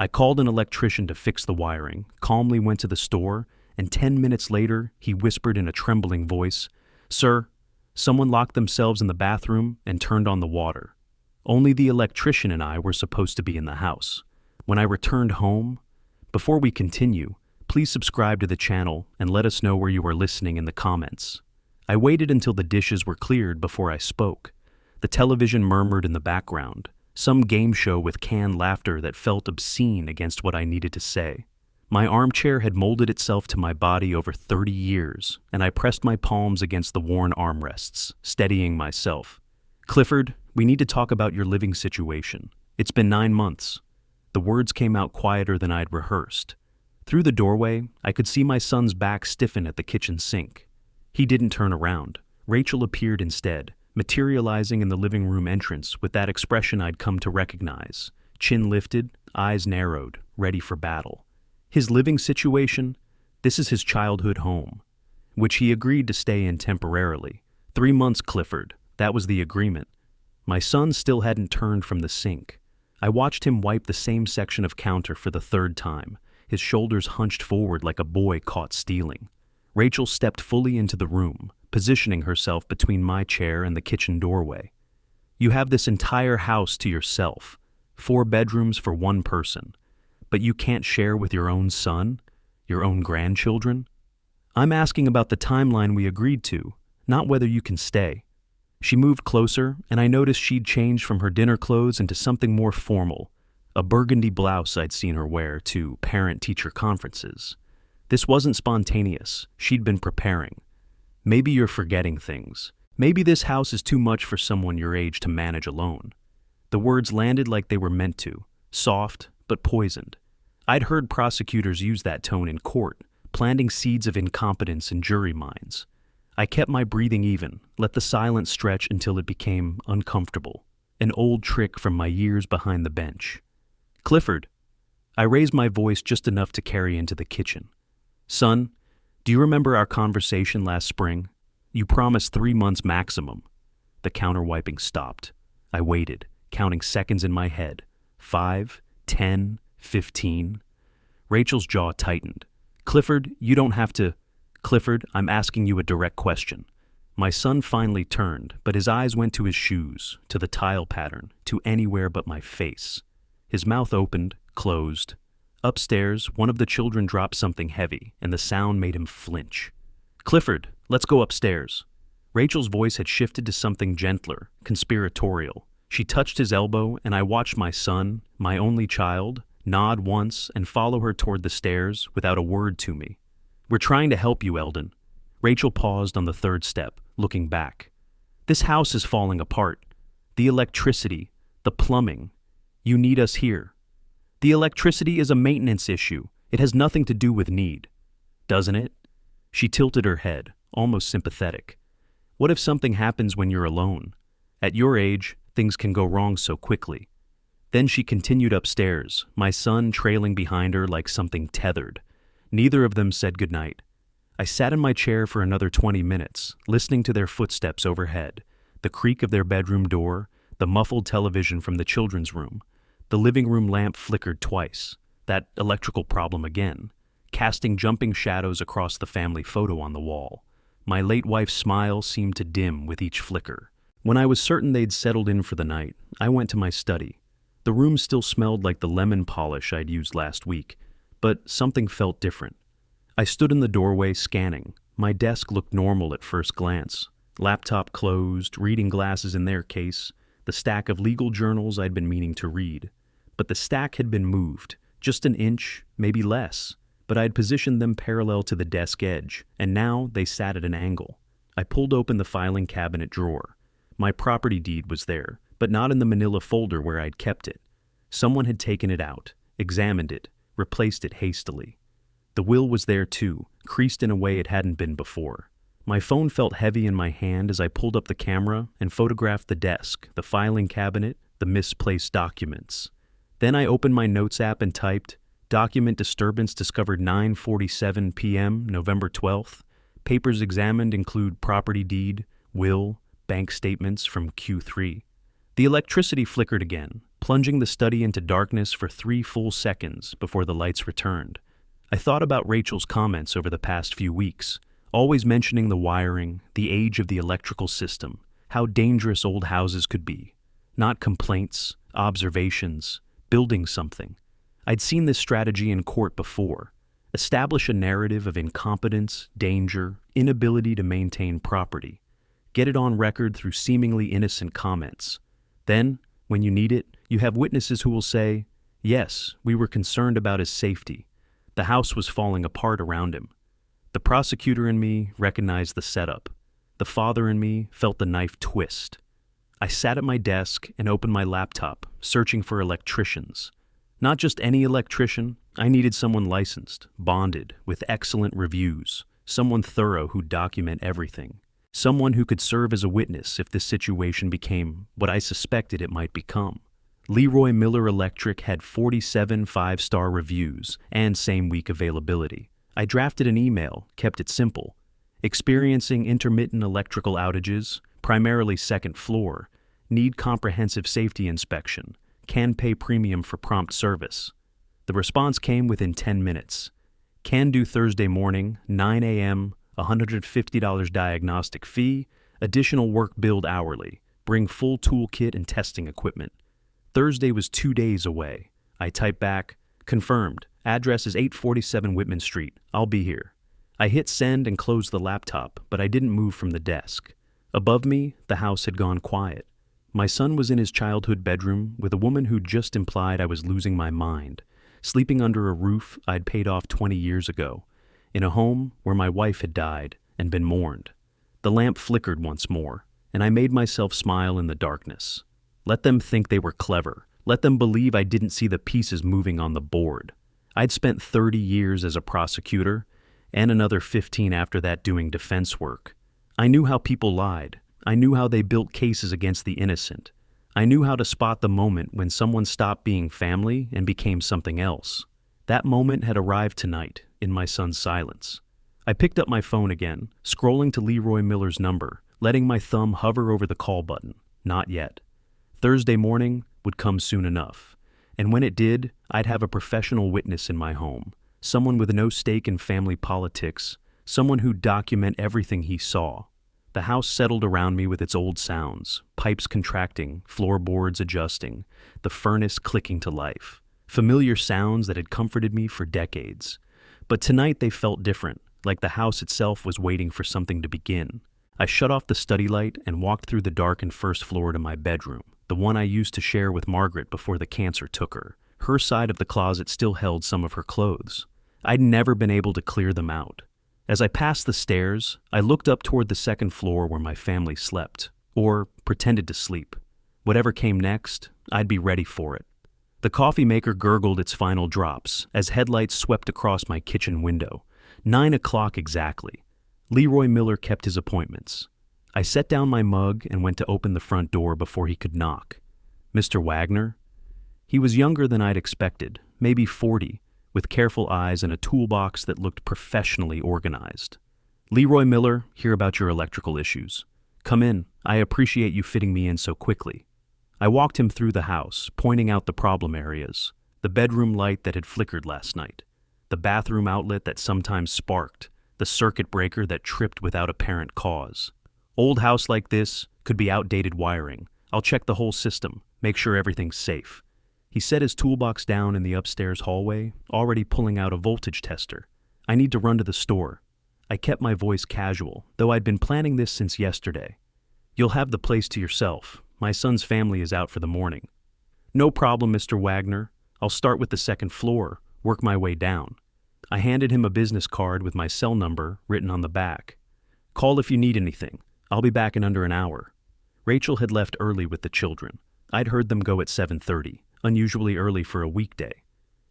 I called an electrician to fix the wiring, calmly went to the store, and 10 minutes later, he whispered in a trembling voice, "Sir, someone locked themselves in the bathroom and turned on the water. Only the electrician and I were supposed to be in the house." When I returned home, before we continue, please subscribe to the channel and let us know where you are listening in the comments. I waited until the dishes were cleared before I spoke. The television murmured in the background, some game show with canned laughter that felt obscene against what I needed to say. My armchair had molded itself to my body over 30 years, and I pressed my palms against the worn armrests, steadying myself. "Clifford, we need to talk about your living situation. It's been 9 months. The words came out quieter than I'd rehearsed. Through the doorway, I could see my son's back stiffen at the kitchen sink. He didn't turn around. Rachel appeared instead, materializing in the living room entrance with that expression I'd come to recognize. Chin lifted, eyes narrowed, ready for battle. His living situation? This is his childhood home, which he agreed to stay in temporarily. 3 months, Clifford. That was the agreement. My son still hadn't turned from the sink. I watched him wipe the same section of counter for the 3rd time, his shoulders hunched forward like a boy caught stealing. Rachel stepped fully into the room, positioning herself between my chair and the kitchen doorway. "You have this entire house to yourself, 4 bedrooms for 1 person, but you can't share with your own son, your own grandchildren? I'm asking about the timeline we agreed to, not whether you can stay." She moved closer, and I noticed she'd changed from her dinner clothes into something more formal, a burgundy blouse I'd seen her wear to parent-teacher conferences. This wasn't spontaneous. She'd been preparing. "Maybe you're forgetting things. Maybe this house is too much for someone your age to manage alone." The words landed like they were meant to, soft but poisoned. I'd heard prosecutors use that tone in court, planting seeds of incompetence in jury minds. I kept my breathing even, let the silence stretch until it became uncomfortable, an old trick from my years behind the bench. "Clifford." I raised my voice just enough to carry into the kitchen. "Son, do you remember our conversation last spring? You promised 3 months maximum." The counter-wiping stopped. I waited, counting seconds in my head. 5, 10, 15. Rachel's jaw tightened. "Clifford, you don't have to..." "Clifford, I'm asking you a direct question." My son finally turned, but his eyes went to his shoes, to the tile pattern, to anywhere but my face. His mouth opened, closed. Upstairs, one of the children dropped something heavy, and the sound made him flinch. "Clifford, let's go upstairs." Rachel's voice had shifted to something gentler, conspiratorial. She touched his elbow, and I watched my son, my only child, nod once and follow her toward the stairs without a word to me. "We're trying to help you, Eldon." Rachel paused on the 3rd step, looking back. "This house is falling apart. The electricity, the plumbing. You need us here. The electricity is a maintenance issue. It has nothing to do with need. Doesn't it?" She tilted her head, almost sympathetic. "What if something happens when you're alone? At your age, things can go wrong so quickly." Then she continued upstairs, my son trailing behind her like something tethered. Neither of them said goodnight. I sat in my chair for another 20 minutes, listening to their footsteps overhead, the creak of their bedroom door, the muffled television from the children's room. The living room lamp flickered twice, that electrical problem again, casting jumping shadows across the family photo on the wall. My late wife's smile seemed to dim with each flicker. When I was certain they'd settled in for the night, I went to my study. The room still smelled like the lemon polish I'd used last week, but something felt different. I stood in the doorway scanning. My desk looked normal at first glance. Laptop closed, reading glasses in their case, the stack of legal journals I'd been meaning to read. But the stack had been moved, just an inch, maybe less, but I'd positioned them parallel to the desk edge, and now they sat at an angle. I pulled open the filing cabinet drawer. My property deed was there, but not in the manila folder where I'd kept it. Someone had taken it out, examined it, replaced it hastily. The will was there too, creased in a way it hadn't been before. My phone felt heavy in my hand as I pulled up the camera and photographed the desk, the filing cabinet, the misplaced documents. Then I opened my notes app and typed, "Document disturbance discovered 9:47 p.m., November 12th. Papers examined include property deed, will, bank statements from Q3. The electricity flickered again, plunging the study into darkness for 3 full seconds before the lights returned. I thought about Rachel's comments over the past few weeks, always mentioning the wiring, the age of the electrical system, how dangerous old houses could be. Not complaints, observations, building something. I'd seen this strategy in court before. Establish a narrative of incompetence, danger, inability to maintain property. Get it on record through seemingly innocent comments. Then, when you need it, you have witnesses who will say, yes, we were concerned about his safety. The house was falling apart around him. The prosecutor in me recognized the setup. The father in me felt the knife twist. I sat at my desk and opened my laptop, searching for electricians. Not just any electrician, I needed someone licensed, bonded, with excellent reviews, someone thorough who'd document everything, someone who could serve as a witness if this situation became what I suspected it might become. Leroy Miller Electric had 47 5-star reviews and same-week availability. I drafted an email, kept it simple. Experiencing intermittent electrical outages, primarily second floor, need comprehensive safety inspection, can pay premium for prompt service. The response came within 10 minutes. Can do Thursday morning, 9 a.m., $150 diagnostic fee, additional work billed hourly, bring full toolkit and testing equipment. Thursday was 2 days away. I typed back, confirmed, address is 847 Whitman Street, I'll be here. I hit send and closed the laptop, but I didn't move from the desk. Above me, the house had gone quiet. My son was in his childhood bedroom with a woman who'd just implied I was losing my mind, sleeping under a roof I'd paid off 20 years ago, in a home where my wife had died and been mourned. The lamp flickered once more, and I made myself smile in the darkness. Let them think they were clever. Let them believe I didn't see the pieces moving on the board. I'd spent 30 years as a prosecutor, and another 15 after that doing defense work. I knew how people lied. I knew how they built cases against the innocent. I knew how to spot the moment when someone stopped being family and became something else. That moment had arrived tonight, in my son's silence. I picked up my phone again, scrolling to Leroy Miller's number, letting my thumb hover over the call button. Not yet. Thursday morning would come soon enough, and when it did, I'd have a professional witness in my home, someone with no stake in family politics, someone who'd document everything he saw. The house settled around me with its old sounds, pipes contracting, floorboards adjusting, the furnace clicking to life, familiar sounds that had comforted me for decades. But tonight they felt different, like the house itself was waiting for something to begin. I shut off the study light and walked through the darkened first floor to my bedroom, the one I used to share with Margaret before the cancer took her. Her side of the closet still held some of her clothes. I'd never been able to clear them out. As I passed the stairs, I looked up toward the second floor where my family slept, or pretended to sleep. Whatever came next, I'd be ready for it. The coffee maker gurgled its final drops as headlights swept across my kitchen window. 9 o'clock exactly. Leroy Miller kept his appointments. I set down my mug and went to open the front door before he could knock. Mr. Wagner? He was younger than I'd expected, maybe 40, with careful eyes and a toolbox that looked professionally organized. Leroy Miller, hear about your electrical issues. Come in. I appreciate you fitting me in so quickly. I walked him through the house, pointing out the problem areas, the bedroom light that had flickered last night, the bathroom outlet that sometimes sparked, the circuit breaker that tripped without apparent cause. Old house like this could be outdated wiring. I'll check the whole system, make sure everything's safe. He set his toolbox down in the upstairs hallway, already pulling out a voltage tester. I need to run to the store. I kept my voice casual, though I'd been planning this since yesterday. You'll have the place to yourself. My son's family is out for the morning. No problem, Mr. Wagner. I'll start with the second floor, work my way down. I handed him a business card with my cell number written on the back. Call if you need anything. I'll be back in under an hour. Rachel had left early with the children. I'd heard them go at 7:30. Unusually early for a weekday.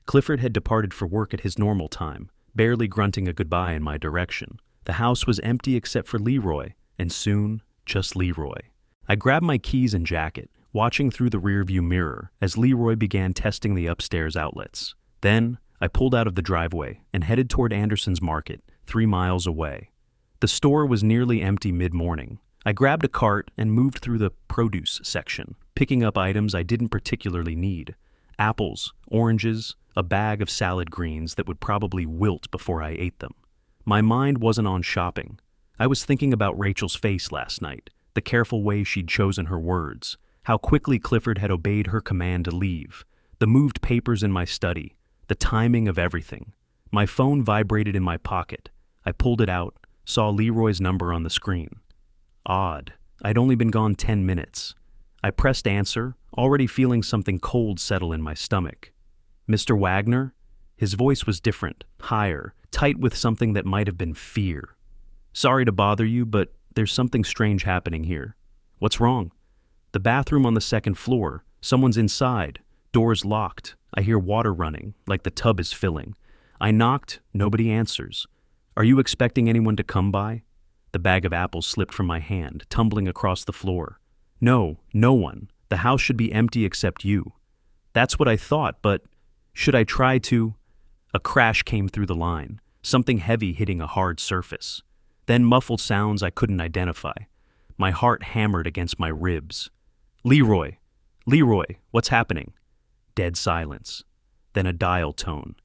Clifford had departed for work at his normal time, barely grunting a goodbye in my direction. The house was empty except for Leroy, and soon, just Leroy. I grabbed my keys and jacket, watching through the rearview mirror as Leroy began testing the upstairs outlets. Then, I pulled out of the driveway and headed toward Anderson's Market, 3 miles away. The store was nearly empty mid-morning. I grabbed a cart and moved through the produce section, picking up items I didn't particularly need. Apples, oranges, a bag of salad greens that would probably wilt before I ate them. My mind wasn't on shopping. I was thinking about Rachel's face last night, the careful way she'd chosen her words, how quickly Clifford had obeyed her command to leave, the moved papers in my study, the timing of everything. My phone vibrated in my pocket. I pulled it out, saw Leroy's number on the screen. Odd. I'd only been gone 10 minutes. I pressed answer, already feeling something cold settle in my stomach. Mr. Wagner? His voice was different, higher, tight with something that might have been fear. Sorry to bother you, but there's something strange happening here. What's wrong? The bathroom on the second floor. Someone's inside. Door's locked. I hear water running, like the tub is filling. I knocked. Nobody answers. Are you expecting anyone to come by? The bag of apples slipped from my hand, tumbling across the floor. No, no one. The house should be empty except you. That's what I thought, but should I try to? A crash came through the line, something heavy hitting a hard surface. Then muffled sounds I couldn't identify. My heart hammered against my ribs. Leroy! Leroy, what's happening? Dead silence. Then a dial tone.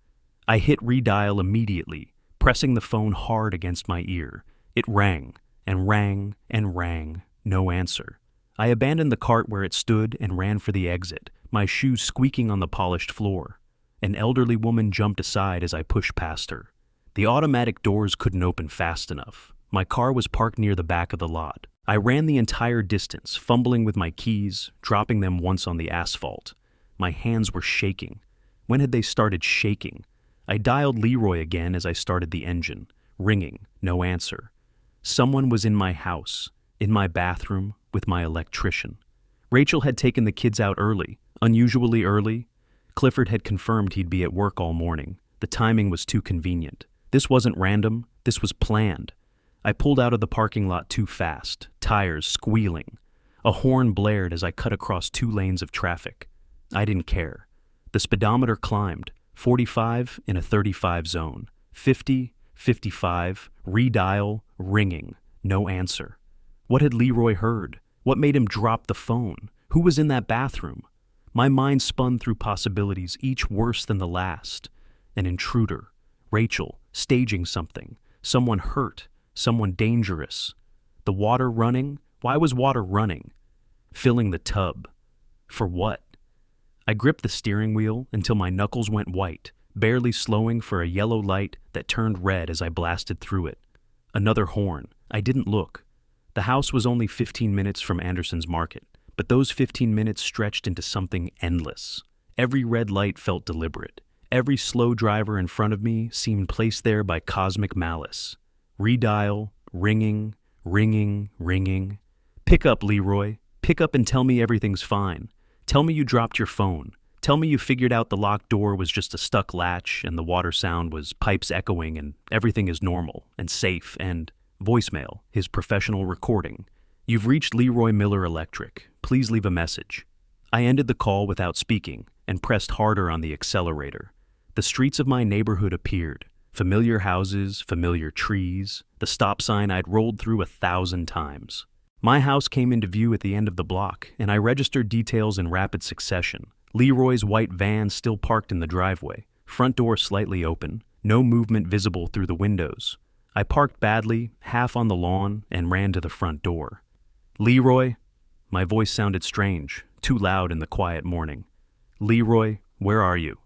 I hit redial immediately, pressing the phone hard against my ear. It rang, and rang, and rang. No answer. I abandoned the cart where it stood and ran for the exit, my shoes squeaking on the polished floor. An elderly woman jumped aside as I pushed past her. The automatic doors couldn't open fast enough. My car was parked near the back of the lot. I ran the entire distance, fumbling with my keys, dropping them once on the asphalt. My hands were shaking. When had they started shaking? I dialed Leroy again as I started the engine. Ringing, no answer. Someone was in my house, in my bathroom, with my electrician. Rachel had taken the kids out early, unusually early. Clifford had confirmed he'd be at work all morning. The timing was too convenient. This wasn't random, this was planned. I pulled out of the parking lot too fast, tires squealing. A horn blared as I cut across 2 lanes of traffic. I didn't care. The speedometer climbed, 45 in a 35 zone, 50, 55, redial, ringing, no answer. What had Leroy heard? What made him drop the phone? Who was in that bathroom? My mind spun through possibilities, each worse than the last. An intruder, Rachel, staging something, someone hurt, someone dangerous. The water running? Why was water running? Filling the tub. For what? I gripped the steering wheel until my knuckles went white, barely slowing for a yellow light that turned red as I blasted through it. Another horn. I didn't look. The house was only 15 minutes from Anderson's Market, but those 15 minutes stretched into something endless. Every red light felt deliberate. Every slow driver in front of me seemed placed there by cosmic malice. Redial, ringing, ringing, ringing. Pick up, Leroy. Pick up and tell me everything's fine. Tell me you dropped your phone. Tell me you figured out the locked door was just a stuck latch and the water sound was pipes echoing and everything is normal and safe and voicemail, his professional recording. You've reached Leroy Miller Electric. Please leave a message. I ended the call without speaking and pressed harder on the accelerator. The streets of my neighborhood appeared. Familiar houses, familiar trees, the stop sign I'd rolled through 1,000 times. My house came into view at the end of the block, and I registered details in rapid succession. Leroy's white van still parked in the driveway, front door slightly open, no movement visible through the windows. I parked badly, half on the lawn, and ran to the front door. Leroy? My voice sounded strange, too loud in the quiet morning. Leroy, where are you?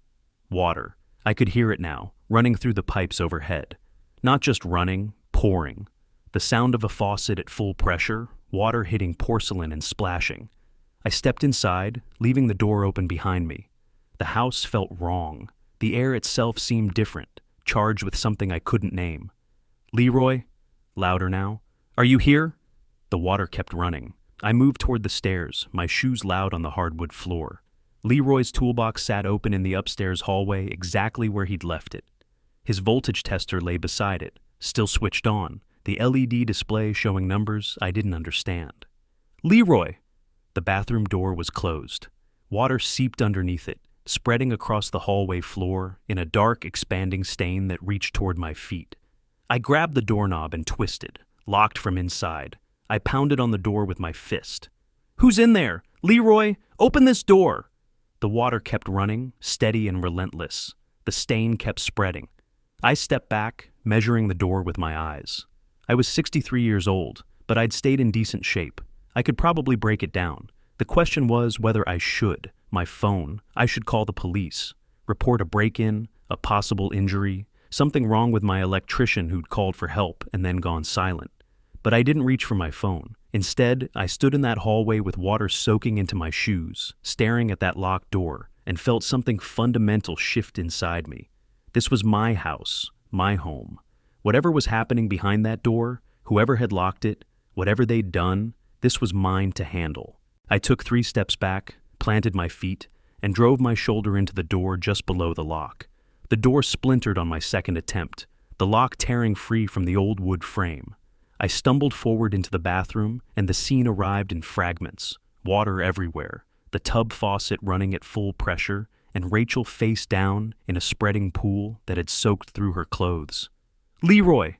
Water. I could hear it now, running through the pipes overhead. Not just running, pouring. The sound of a faucet at full pressure, water hitting porcelain and splashing. I stepped inside, leaving the door open behind me. The house felt wrong. The air itself seemed different, charged with something I couldn't name. Leroy? Louder now. Are you here? The water kept running. I moved toward the stairs, my shoes loud on the hardwood floor. Leroy's toolbox sat open in the upstairs hallway exactly where he'd left it. His voltage tester lay beside it, still switched on, the LED display showing numbers I didn't understand. Leroy! The bathroom door was closed. Water seeped underneath it, spreading across the hallway floor in a dark, expanding stain that reached toward my feet. I grabbed the doorknob and twisted, locked from inside. I pounded on the door with my fist. Who's in there? Leroy, open this door! The water kept running, steady and relentless. The stain kept spreading. I stepped back, measuring the door with my eyes. I was 63 years old, but I'd stayed in decent shape. I could probably break it down. The question was whether I should. My phone. I should call the police. Report a break-in, a possible injury, something wrong with my electrician who'd called for help and then gone silent. But I didn't reach for my phone. Instead, I stood in that hallway with water soaking into my shoes, staring at that locked door, and felt something fundamental shift inside me. This was my house, my home. Whatever was happening behind that door, whoever had locked it, whatever they'd done, this was mine to handle. I took 3 steps back, planted my feet, and drove my shoulder into the door just below the lock. The door splintered on my second attempt, the lock tearing free from the old wood frame. I stumbled forward into the bathroom, and the scene arrived in fragments. Water everywhere, the tub faucet running at full pressure, and Rachel face down in a spreading pool that had soaked through her clothes. Leroy!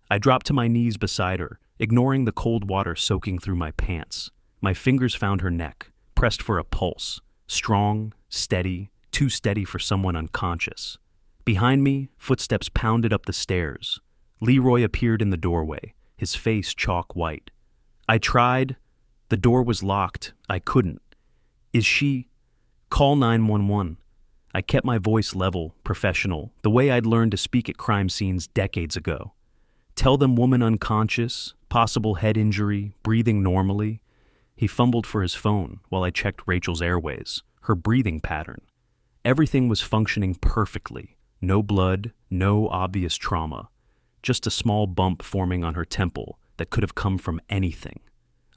I dropped to my knees beside her, ignoring the cold water soaking through my pants. My fingers found her neck, pressed for a pulse. Strong, steady, too steady for someone unconscious. Behind me, footsteps pounded up the stairs. Leroy appeared in the doorway, his face chalk white. I tried. The door was locked. I couldn't. Is she? Call 911. I kept my voice level, professional, the way I'd learned to speak at crime scenes decades ago. Tell them woman unconscious, possible head injury, breathing normally. He fumbled for his phone while I checked Rachel's airways, her breathing pattern. Everything was functioning perfectly. No blood, no obvious trauma. Just a small bump forming on her temple that could have come from anything.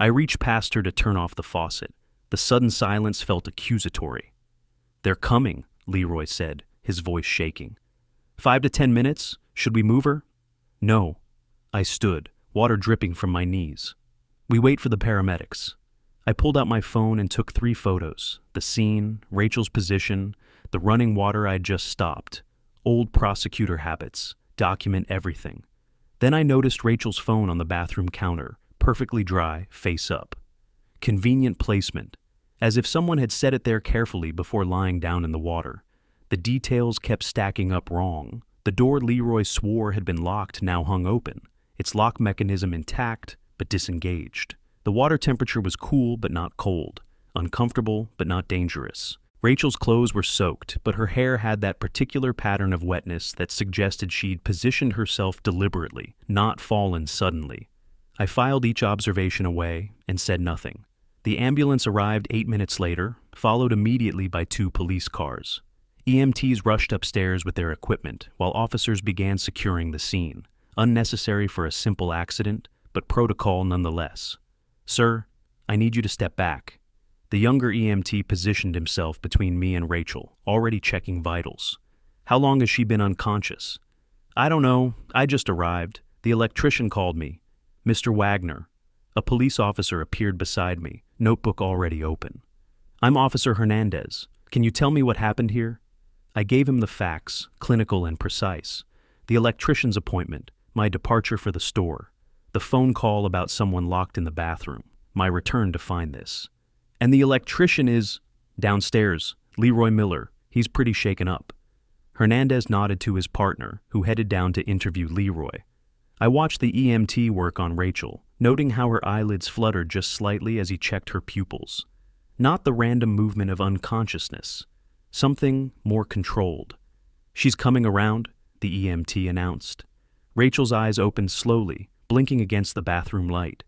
I reached past her to turn off the faucet. The sudden silence felt accusatory. They're coming, Leroy said, his voice shaking. 5 to 10 minutes? Should we move her? No. I stood, water dripping from my knees. We wait for the paramedics. I pulled out my phone and took 3 photos. The scene, Rachel's position, the running water I'd just stopped. Old prosecutor habits. Document everything. Then I noticed Rachel's phone on the bathroom counter, perfectly dry, face up. Convenient placement, as if someone had set it there carefully before lying down in the water. The details kept stacking up wrong. The door Leroy swore had been locked now hung open, its lock mechanism intact but disengaged. The water temperature was cool but not cold, uncomfortable but not dangerous. Rachel's clothes were soaked, but her hair had that particular pattern of wetness that suggested she'd positioned herself deliberately, not fallen suddenly. I filed each observation away and said nothing. The ambulance arrived 8 minutes later, followed immediately by 2 police cars. EMTs rushed upstairs with their equipment, while officers began securing the scene. Unnecessary for a simple accident, but protocol nonetheless. Sir, I need you to step back. The younger EMT positioned himself between me and Rachel, already checking vitals. How long has she been unconscious? I don't know. I just arrived. The electrician called me. Mr. Wagner. A police officer appeared beside me, notebook already open. I'm Officer Hernandez. Can you tell me what happened here? I gave him the facts, clinical and precise. The electrician's appointment, my departure for the store, the phone call about someone locked in the bathroom, my return to find this. And the electrician is downstairs, Leroy Miller. He's pretty shaken up. Hernandez nodded to his partner, who headed down to interview Leroy. I watched the EMT work on Rachel, noting how her eyelids fluttered just slightly as he checked her pupils. Not the random movement of unconsciousness. Something more controlled. She's coming around, the EMT announced. Rachel's eyes opened slowly, blinking against the bathroom light.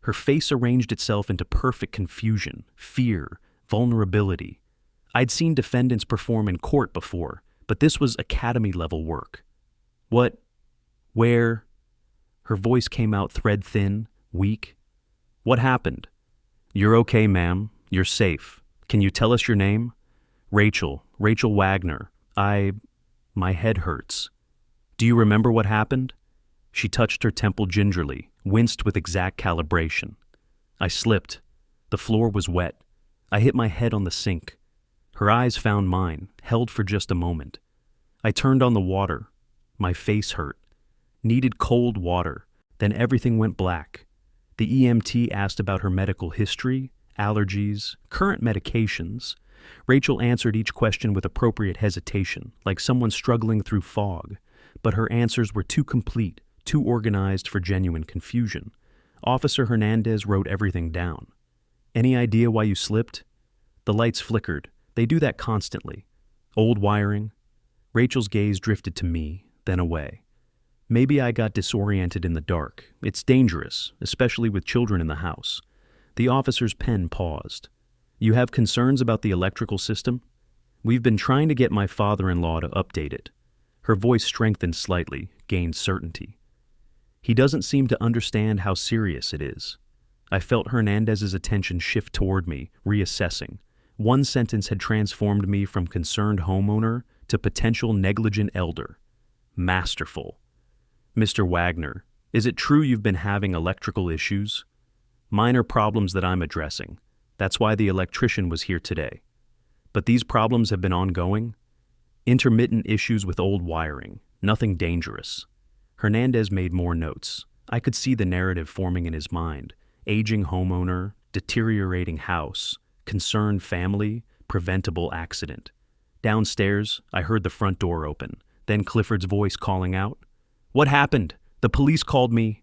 Her face arranged itself into perfect confusion, fear, vulnerability. I'd seen defendants perform in court before, but this was academy-level work. What? Where? Her voice came out thread-thin, weak. What happened? You're okay, ma'am. You're safe. Can you tell us your name? Rachel Wagner. My head hurts. Do you remember what happened? She touched her temple gingerly, winced with exact calibration. I slipped. The floor was wet. I hit my head on the sink. Her eyes found mine, held for just a moment. I turned on the water. My face hurt. Needed cold water. Then everything went black. The EMT asked about her medical history, allergies, current medications. Rachel answered each question with appropriate hesitation, like someone struggling through fog, but her answers were too complete, too organized for genuine confusion. Officer Hernandez wrote everything down. Any idea why you slipped? The lights flickered. They do that constantly. Old wiring. Rachel's gaze drifted to me, then away. Maybe I got disoriented in the dark. It's dangerous, especially with children in the house. The officer's pen paused. You have concerns about the electrical system? We've been trying to get my father-in-law to update it. Her voice strengthened slightly, gained certainty. He doesn't seem to understand how serious it is. I felt Hernandez's attention shift toward me, reassessing. One sentence had transformed me from concerned homeowner to potential negligent elder. Masterful. Mr. Wagner, is it true you've been having electrical issues? Minor problems that I'm addressing. That's why the electrician was here today. But these problems have been ongoing? Intermittent issues with old wiring, nothing dangerous. Hernandez made more notes. I could see the narrative forming in his mind. Aging homeowner, deteriorating house, concerned family, preventable accident. Downstairs, I heard the front door open, then Clifford's voice calling out, "What happened? The police called me."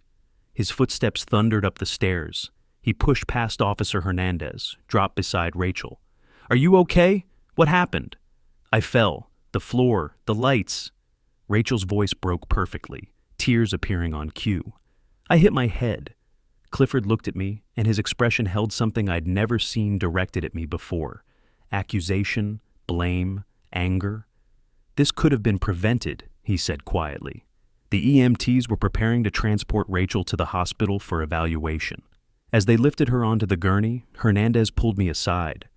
His footsteps thundered up the stairs. He pushed past Officer Hernandez, dropped beside Rachel. "Are you okay? What happened?" "I fell. The floor, the lights." Rachel's voice broke perfectly, tears appearing on cue. "I hit my head." Clifford looked at me, and his expression held something I'd never seen directed at me before. Accusation, blame, anger. "This could have been prevented," he said quietly. The EMTs were preparing to transport Rachel to the hospital for evaluation. As they lifted her onto the gurney, Hernandez pulled me aside.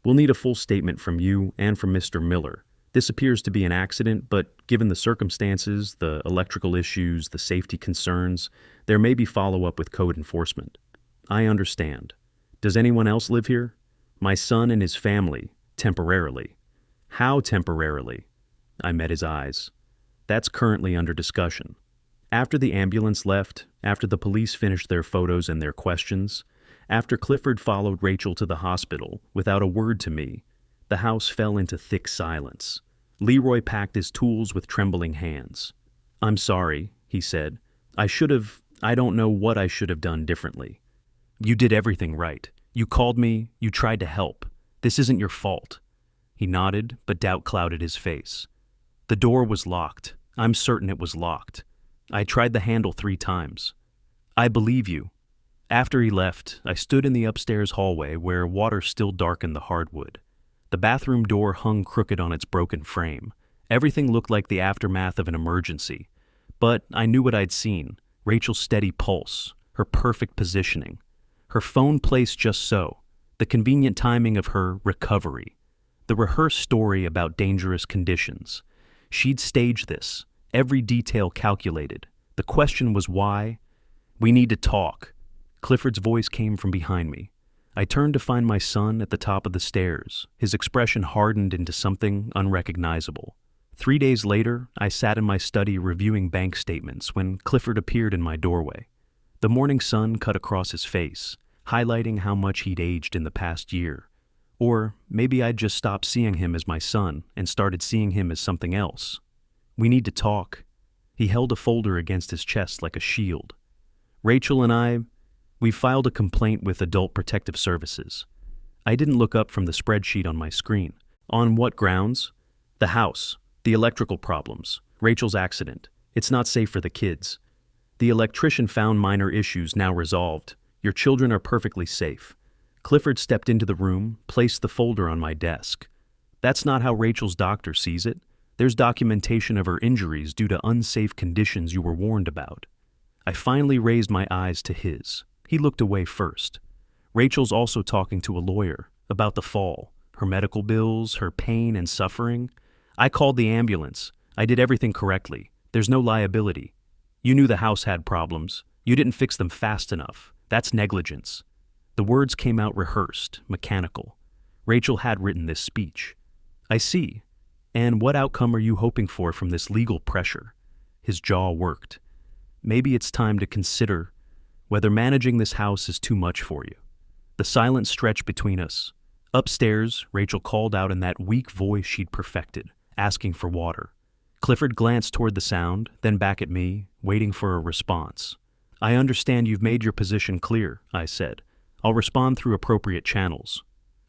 "We'll need a full statement from you and from Mr. Miller. This appears to be an accident, but given the circumstances, the electrical issues, the safety concerns, there may be follow-up with code enforcement." "I understand. Does anyone else live here?" "My son and his family, temporarily." "How temporarily?" I met his eyes. "That's currently under discussion." After the ambulance left, after the police finished their photos and their questions, after Clifford followed Rachel to the hospital without a word to me, the house fell into thick silence. Leroy packed his tools with trembling hands. "I'm sorry," he said. I don't know what I should have done differently." "You did everything right. You called me, you tried to help. This isn't your fault." He nodded, but doubt clouded his face. "The door was locked. I'm certain it was locked. I tried the handle 3 times." "I believe you." After he left, I stood in the upstairs hallway where water still darkened the hardwood. The bathroom door hung crooked on its broken frame. Everything looked like the aftermath of an emergency. But I knew what I'd seen. Rachel's steady pulse, her perfect positioning, her phone placed just so, the convenient timing of her recovery, the rehearsed story about dangerous conditions. She'd staged this, every detail calculated. The question was why? "We need to talk." Clifford's voice came from behind me. I turned to find my son at the top of the stairs, his expression hardened into something unrecognizable. 3 days later, I sat in my study reviewing bank statements when Clifford appeared in my doorway. The morning sun cut across his face, highlighting how much he'd aged in the past year. Or maybe I'd just stopped seeing him as my son and started seeing him as something else. "We need to talk." He held a folder against his chest like a shield. "Rachel and we filed a complaint with Adult Protective Services." I didn't look up from the spreadsheet on my screen. "On what grounds?" "The house, the electrical problems, Rachel's accident. It's not safe for the kids. The electrician found minor issues now resolved. Your children are perfectly safe." Clifford stepped into the room, placed the folder on my desk. "That's not how Rachel's doctor sees it. There's documentation of her injuries due to unsafe conditions you were warned about." I finally raised my eyes to his. He looked away first. "Rachel's also talking to a lawyer about the fall, her medical bills, her pain and suffering. I called the ambulance. I did everything correctly. There's no liability. You knew the house had problems. You didn't fix them fast enough. That's negligence." The words came out rehearsed, mechanical. Rachel had written this speech. "I see. And what outcome are you hoping for from this legal pressure?" His jaw worked. "Maybe it's time to consider whether managing this house is too much for you." The silence stretched between us. Upstairs, Rachel called out in that weak voice she'd perfected, asking for water. Clifford glanced toward the sound, then back at me, waiting for a response. "I understand you've made your position clear," I said. "I'll respond through appropriate channels."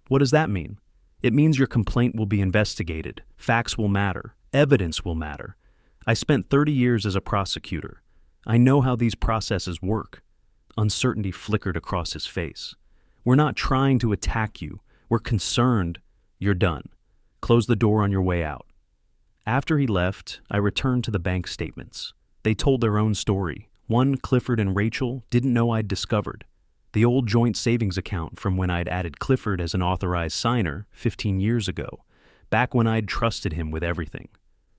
"What does that mean?" "It means your complaint will be investigated. Facts will matter. Evidence will matter. I spent 30 years as a prosecutor. I know how these processes work." Uncertainty flickered across his face. "We're not trying to attack you. We're concerned. You're done. Close the door on your way out." After he left, I returned to the bank statements. They told their own story. One Clifford and Rachel didn't know I'd discovered. The old joint savings account from when I'd added Clifford as an authorized signer 15 years ago, back when I'd trusted him with everything.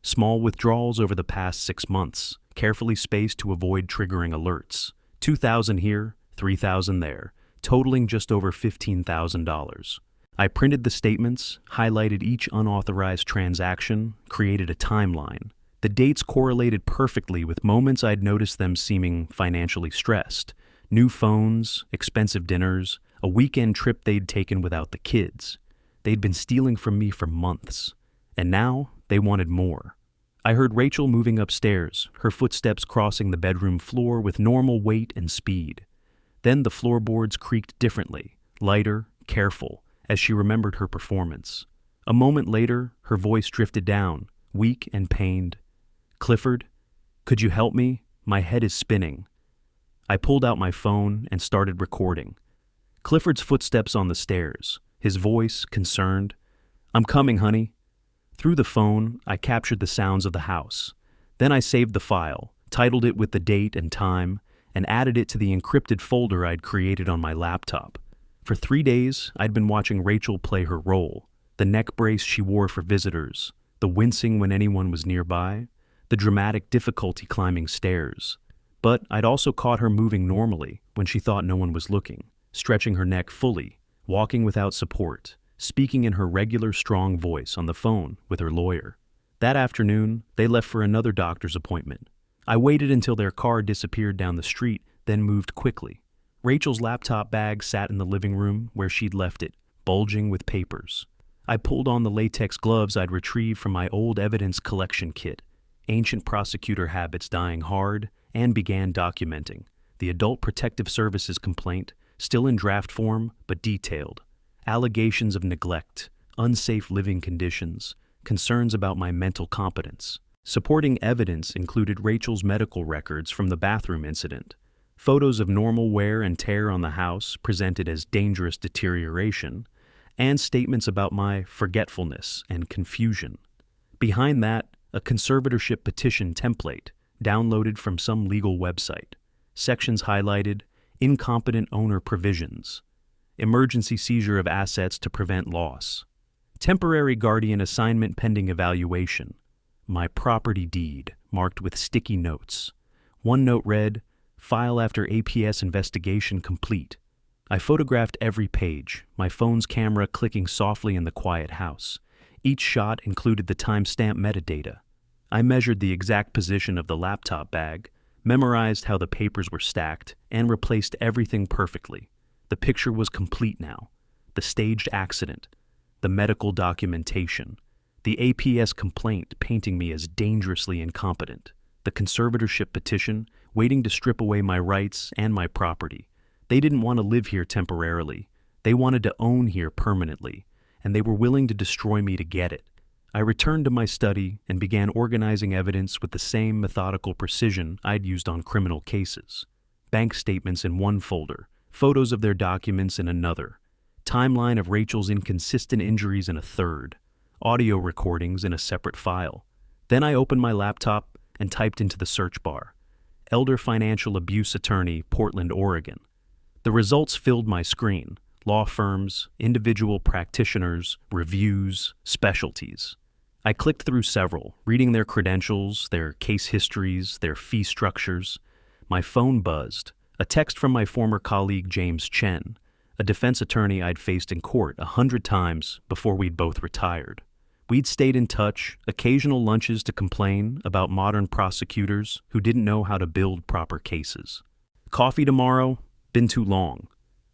Small withdrawals over the past 6 months, carefully spaced to avoid triggering alerts. $2,000 here, $3,000 there, totaling just over $15,000. I printed the statements, highlighted each unauthorized transaction, created a timeline. The dates correlated perfectly with moments I'd noticed them seeming financially stressed. New phones, expensive dinners, a weekend trip they'd taken without the kids. They'd been stealing from me for months. And now they wanted more. I heard Rachel moving upstairs, her footsteps crossing the bedroom floor with normal weight and speed. Then the floorboards creaked differently, lighter, careful, as she remembered her performance. A moment later, her voice drifted down, weak and pained. "Clifford, could you help me? My head is spinning." I pulled out my phone and started recording. Clifford's footsteps on the stairs, his voice concerned. "I'm coming, honey." Through the phone, I captured the sounds of the house. Then I saved the file, titled it with the date and time, and added it to the encrypted folder I'd created on my laptop. For 3 days, I'd been watching Rachel play her role, the neck brace she wore for visitors, the wincing when anyone was nearby, the dramatic difficulty climbing stairs. But I'd also caught her moving normally when she thought no one was looking, stretching her neck fully, walking without support, speaking in her regular strong voice on the phone with her lawyer. That afternoon, they left for another doctor's appointment. I waited until their car disappeared down the street, then moved quickly. Rachel's laptop bag sat in the living room where she'd left it, bulging with papers. I pulled on the latex gloves I'd retrieved from my old evidence collection kit, ancient prosecutor habits dying hard, and began documenting the Adult Protective Services complaint, still in draft form but detailed, allegations of neglect, unsafe living conditions, concerns about my mental competence. Supporting evidence included Rachel's medical records from the bathroom incident, photos of normal wear and tear on the house presented as dangerous deterioration, and statements about my forgetfulness and confusion. Behind that, a conservatorship petition template, downloaded from some legal website. Sections highlighted, incompetent owner provisions, emergency seizure of assets to prevent loss, temporary guardian assignment pending evaluation, my property deed marked with sticky notes. One note read, "File after APS investigation complete." I photographed every page, my phone's camera clicking softly in the quiet house. Each shot included the timestamp metadata. I measured the exact position of the laptop bag, memorized how the papers were stacked, and replaced everything perfectly. The picture was complete now. The staged accident, the medical documentation, the APS complaint painting me as dangerously incompetent, the conservatorship petition waiting to strip away my rights and my property. They didn't want to live here temporarily. They wanted to own here permanently, and they were willing to destroy me to get it. I returned to my study and began organizing evidence with the same methodical precision I'd used on criminal cases. Bank statements in one folder, photos of their documents in another, timeline of Rachel's inconsistent injuries in a third, audio recordings in a separate file. Then I opened my laptop and typed into the search bar, Elder Financial Abuse Attorney, Portland, Oregon. The results filled my screen, law firms, individual practitioners, reviews, specialties. I clicked through several, reading their credentials, their case histories, their fee structures. My phone buzzed. A text from my former colleague James Chen, a defense attorney I'd faced in court 100 times before we'd both retired. We'd stayed in touch, occasional lunches to complain about modern prosecutors who didn't know how to build proper cases. "Coffee tomorrow? Been too long."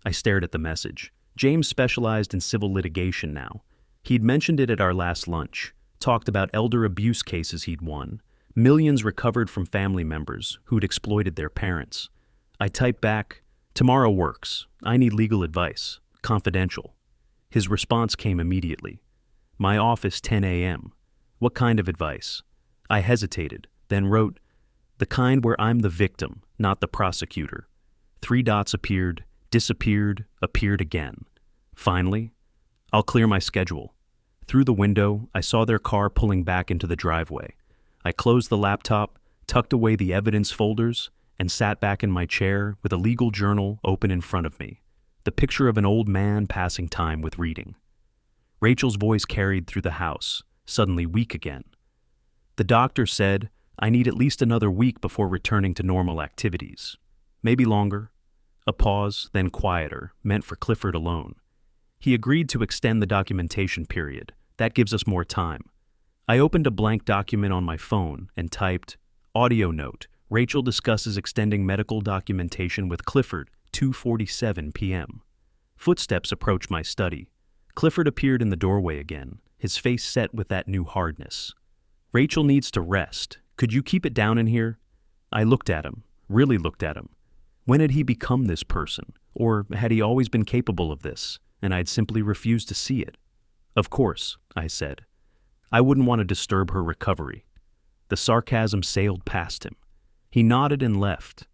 I stared at the message. James specialized in civil litigation now. He'd mentioned it at our last lunch, talked about elder abuse cases he'd won, millions recovered from family members who'd exploited their parents. I typed back, "Tomorrow works. I need legal advice. Confidential." His response came immediately. "My office, 10 a.m. What kind of advice?" I hesitated, then wrote, "The kind where I'm the victim, not the prosecutor." 3 dots appeared, disappeared, appeared again. Finally, "I'll clear my schedule." Through the window, I saw their car pulling back into the driveway. I closed the laptop, tucked away the evidence folders, and sat back in my chair with a legal journal open in front of me, the picture of an old man passing time with reading. Rachel's voice carried through the house, suddenly weak again. "The doctor said I need at least another week before returning to normal activities. Maybe longer." A pause, then quieter, meant for Clifford alone. He agreed to extend the documentation period. That gives us more time. I opened a blank document on my phone and typed, "Audio note. Rachel discusses extending medical documentation with Clifford, 2:47 p.m. Footsteps approached my study. Clifford appeared in the doorway again, his face set with that new hardness. "Rachel needs to rest. Could you keep it down in here?" I looked at him, really looked at him. When had he become this person? Or had he always been capable of this, and I'd simply refused to see it? "Of course," I said. I wouldn't want to disturb her recovery. The sarcasm sailed past him. He nodded and left.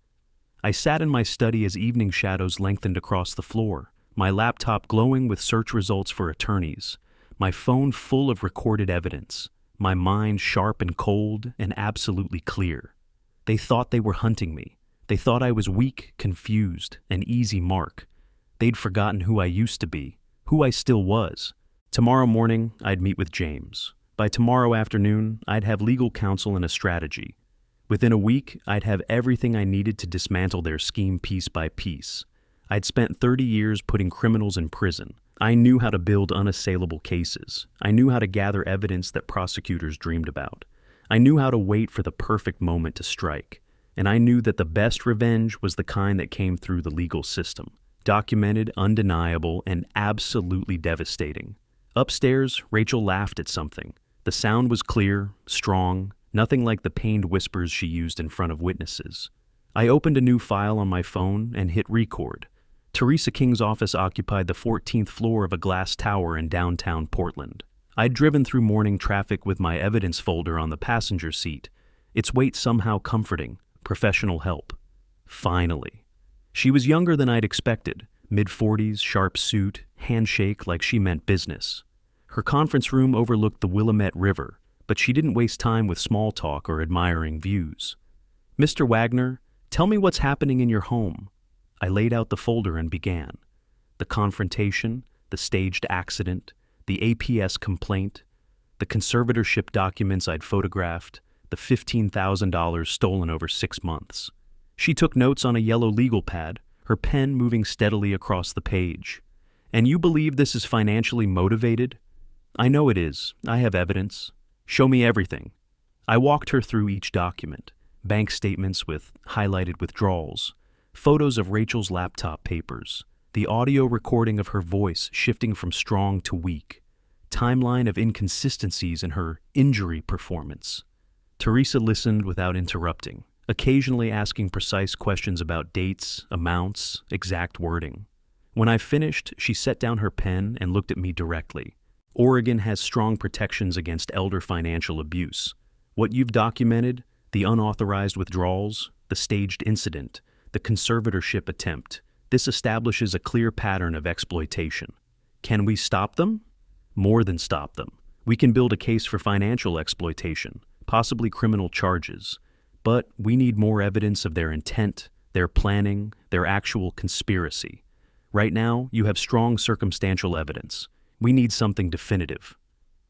I sat in my study as evening shadows lengthened across the floor, my laptop glowing with search results for attorneys, my phone full of recorded evidence, my mind sharp and cold and absolutely clear. They thought they were hunting me. They thought I was weak, confused, an easy mark. They'd forgotten who I used to be, who I still was. Tomorrow morning, I'd meet with James. By tomorrow afternoon, I'd have legal counsel and a strategy. Within a week, I'd have everything I needed to dismantle their scheme piece by piece. I'd spent 30 years putting criminals in prison. I knew how to build unassailable cases. I knew how to gather evidence that prosecutors dreamed about. I knew how to wait for the perfect moment to strike. And I knew that the best revenge was the kind that came through the legal system. Documented, undeniable, and absolutely devastating. Upstairs, Rachel laughed at something. The sound was clear, strong, nothing like the pained whispers she used in front of witnesses. I opened a new file on my phone and hit record. Teresa King's office occupied the 14th floor of a glass tower in downtown Portland. I'd driven through morning traffic with my evidence folder on the passenger seat, its weight somehow comforting, professional help. Finally. She was younger than I'd expected, mid-40s, sharp suit, handshake like she meant business. Her conference room overlooked the Willamette River, but she didn't waste time with small talk or admiring views. "Mr. Wagner, tell me what's happening in your home." I laid out the folder and began. The confrontation, the staged accident, the APS complaint, the conservatorship documents I'd photographed, the $15,000 stolen over 6 months. She took notes on a yellow legal pad, her pen moving steadily across the page. "And you believe this is financially motivated?" "I know it is. I have evidence." "Show me everything." I walked her through each document, bank statements with highlighted withdrawals, photos of Rachel's laptop papers, the audio recording of her voice shifting from strong to weak, timeline of inconsistencies in her injury performance. Teresa listened without interrupting, occasionally asking precise questions about dates, amounts, exact wording. When I finished, she set down her pen and looked at me directly. "Oregon has strong protections against elder financial abuse. What you've documented, the unauthorized withdrawals, the staged incident, the conservatorship attempt, this establishes a clear pattern of exploitation. Can we stop them? More than stop them. We can build a case for financial exploitation, possibly criminal charges. But we need more evidence of their intent, their planning, their actual conspiracy. Right now, you have strong circumstantial evidence. We need something definitive.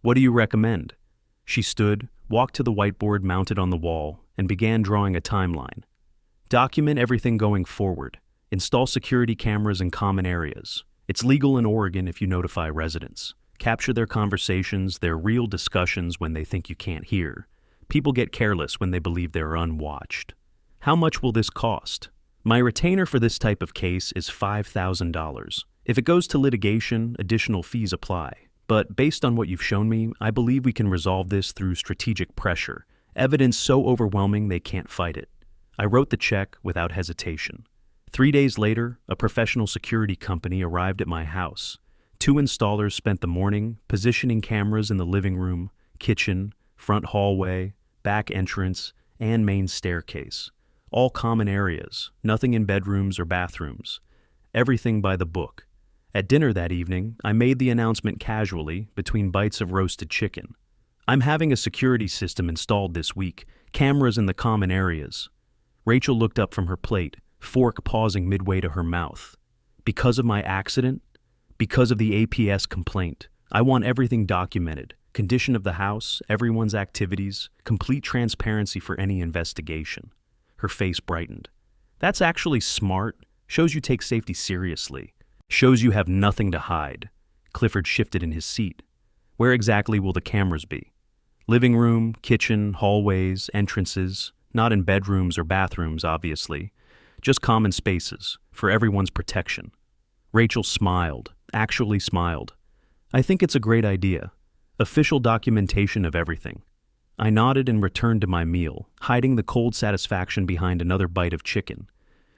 What do you recommend?" She stood, walked to the whiteboard mounted on the wall, and began drawing a timeline. "Document everything going forward. Install security cameras in common areas. It's legal in Oregon if you notify residents. Capture their conversations, their real discussions when they think you can't hear. People get careless when they believe they're unwatched. How much will this cost? My retainer for this type of case is $5,000. If it goes to litigation, additional fees apply. But based on what you've shown me, I believe we can resolve this through strategic pressure. Evidence so overwhelming they can't fight it. I wrote the check without hesitation. 3 days later, a professional security company arrived at my house. 2 installers spent the morning positioning cameras in the living room, kitchen, front hallway, back entrance, and main staircase. All common areas, nothing in bedrooms or bathrooms. Everything by the book. At dinner that evening, I made the announcement casually between bites of roasted chicken. I'm having a security system installed this week, cameras in the common areas. Rachel looked up from her plate, fork pausing midway to her mouth. Because of my accident? Because of the APS complaint. I want everything documented. Condition of the house, everyone's activities, complete transparency for any investigation. Her face brightened. That's actually smart. Shows you take safety seriously. Shows you have nothing to hide. Clifford shifted in his seat. Where exactly will the cameras be? Living room, kitchen, hallways, entrances. Not in bedrooms or bathrooms, obviously. Just common spaces, for everyone's protection. Rachel smiled, actually smiled. I think it's a great idea. Official documentation of everything. I nodded and returned to my meal, hiding the cold satisfaction behind another bite of chicken.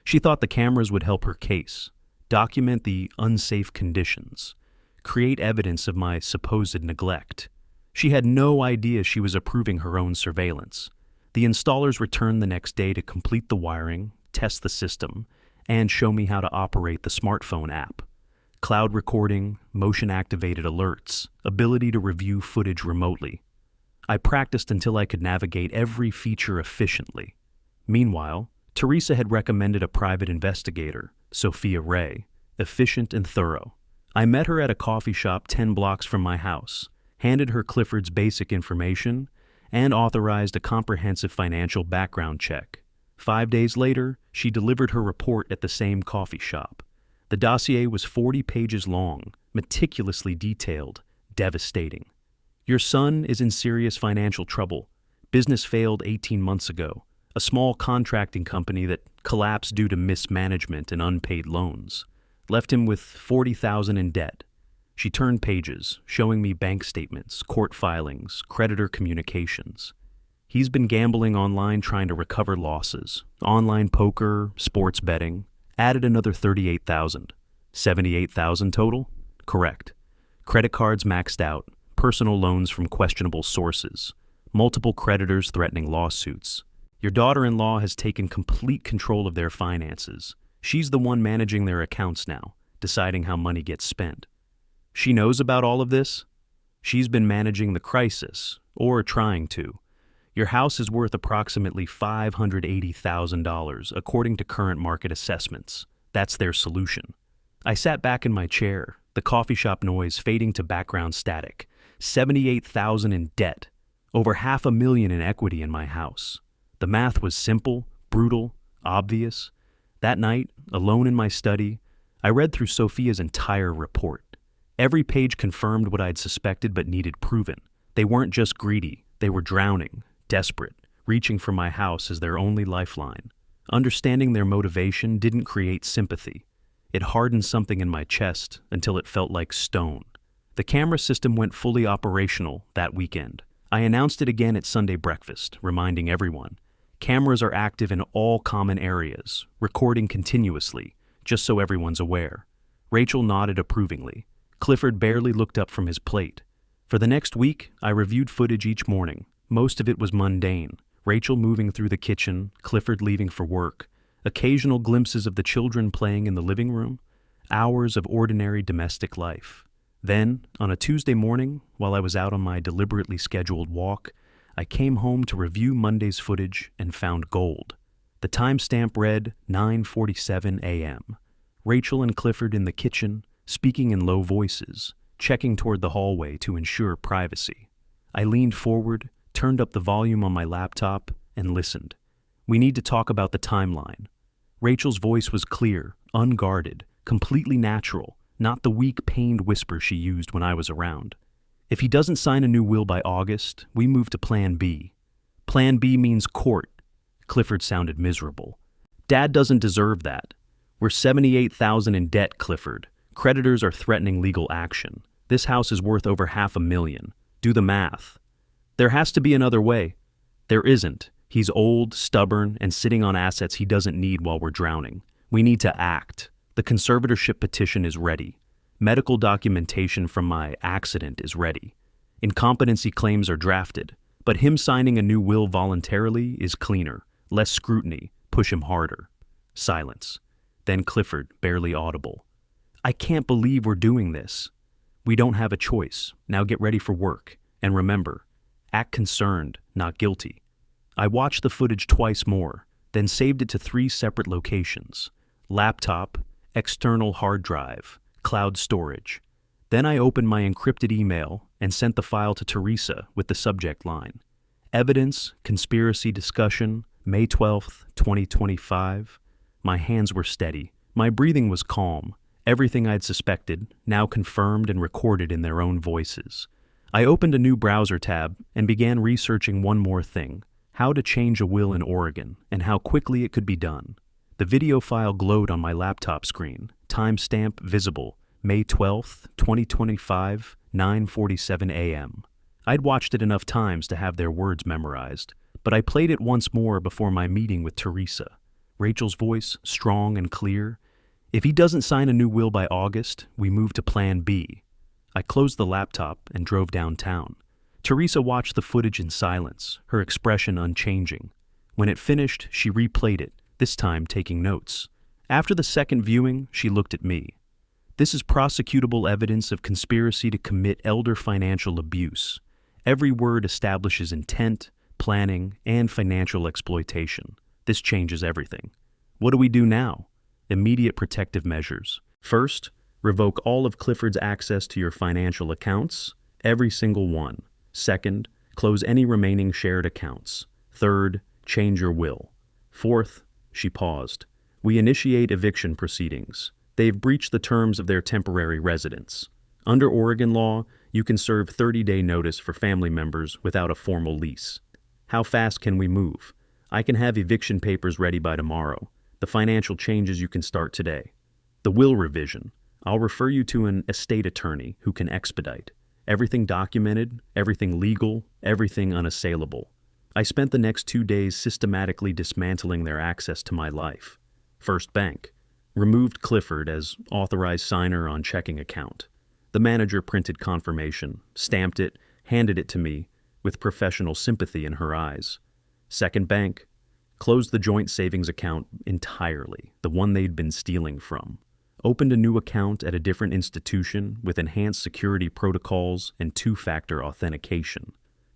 She thought the cameras would help her case. Document the unsafe conditions. Create evidence of my supposed neglect. She had no idea she was approving her own surveillance. The installers returned the next day to complete the wiring, test the system, and show me how to operate the smartphone app. Cloud recording, motion-activated alerts, ability to review footage remotely. I practiced until I could navigate every feature efficiently. Meanwhile, Teresa had recommended a private investigator, Sophia Ray, efficient and thorough. I met her at a coffee shop 10 blocks from my house, handed her Clifford's basic information, and authorized a comprehensive financial background check. 5 days later, she delivered her report at the same coffee shop. The dossier was 40 pages long, meticulously detailed, devastating. Your son is in serious financial trouble. Business failed 18 months ago. A small contracting company that collapsed due to mismanagement and unpaid loans. Left him with $40,000 in debt. She turned pages, showing me bank statements, court filings, creditor communications. He's been gambling online trying to recover losses. Online poker, sports betting. Added another $38,000. $78,000 total? Correct. Credit cards maxed out. Personal loans from questionable sources. Multiple creditors threatening lawsuits. Your daughter-in-law has taken complete control of their finances. She's the one managing their accounts now, deciding how money gets spent. She knows about all of this? She's been managing the crisis, or trying to. Your house is worth approximately $580,000, according to current market assessments. That's their solution. I sat back in my chair, the coffee shop noise fading to background static. $78,000 in debt. Over $500,000 in equity in my house. The math was simple, brutal, obvious. That night, alone in my study, I read through Sophia's entire report. Every page confirmed what I'd suspected but needed proven. They weren't just greedy, they were drowning, desperate, reaching for my house as their only lifeline. Understanding their motivation didn't create sympathy. It hardened something in my chest until it felt like stone. The camera system went fully operational that weekend. I announced it again at Sunday breakfast, reminding everyone. Cameras are active in all common areas, recording continuously, just so everyone's aware. Rachel nodded approvingly. Clifford barely looked up from his plate. For the next week, I reviewed footage each morning. Most of it was mundane. Rachel moving through the kitchen, Clifford leaving for work, occasional glimpses of the children playing in the living room, hours of ordinary domestic life. Then, on a Tuesday morning, while I was out on my deliberately scheduled walk, I came home to review Monday's footage and found gold. The timestamp read 9:47 a.m. Rachel and Clifford in the kitchen, speaking in low voices, checking toward the hallway to ensure privacy. I leaned forward, turned up the volume on my laptop, and listened. We need to talk about the timeline. Rachel's voice was clear, unguarded, completely natural, not the weak, pained whisper she used when I was around. If he doesn't sign a new will by August, we move to Plan B. Plan B means court. Clifford sounded miserable. Dad doesn't deserve that. We're $78,000 in debt, Clifford. Creditors are threatening legal action. This house is worth over $500,000. Do the math. There has to be another way. There isn't. He's old, stubborn, and sitting on assets he doesn't need while we're drowning. We need to act. The conservatorship petition is ready. Medical documentation from my accident is ready. Incompetency claims are drafted. But him signing a new will voluntarily is cleaner. Less scrutiny. Push him harder. Silence. Then Clifford, barely audible. I can't believe we're doing this. We don't have a choice. Now get ready for work. And remember, act concerned, not guilty. I watched the footage twice more, then saved it to 3 separate locations. Laptop, external hard drive, cloud storage. Then I opened my encrypted email and sent the file to Teresa with the subject line. Evidence, conspiracy discussion, May 12th, 2025. My hands were steady. My breathing was calm. Everything I'd suspected, now confirmed and recorded in their own voices. I opened a new browser tab and began researching one more thing: how to change a will in Oregon and how quickly it could be done. The video file glowed on my laptop screen, timestamp visible, May 12th, 2025, 9:47 a.m. I'd watched it enough times to have their words memorized, but I played it once more before my meeting with Teresa. Rachel's voice, strong and clear. If he doesn't sign a new will by August, we move to Plan B. I closed the laptop and drove downtown. Teresa watched the footage in silence, her expression unchanging. When it finished, she replayed it, this time taking notes. After the second viewing, she looked at me. This is prosecutable evidence of conspiracy to commit elder financial abuse. Every word establishes intent, planning, and financial exploitation. This changes everything. What do we do now? Immediate protective measures. First, revoke all of Clifford's access to your financial accounts, every single one. Second, close any remaining shared accounts. Third, change your will. Fourth, she paused. We initiate eviction proceedings. They've breached the terms of their temporary residence. Under Oregon law, you can serve 30-day notice for family members without a formal lease. How fast can we move? I can have eviction papers ready by tomorrow. The financial changes you can start today. The will revision. I'll refer you to an estate attorney who can expedite. Everything documented, everything legal, everything unassailable. I spent the next 2 days systematically dismantling their access to my life. First Bank. Removed Clifford as authorized signer on checking account. The manager printed confirmation, stamped it, handed it to me, with professional sympathy in her eyes. Second Bank. Closed the joint savings account entirely, the one they'd been stealing from. Opened a new account at a different institution with enhanced security protocols and 2-factor authentication.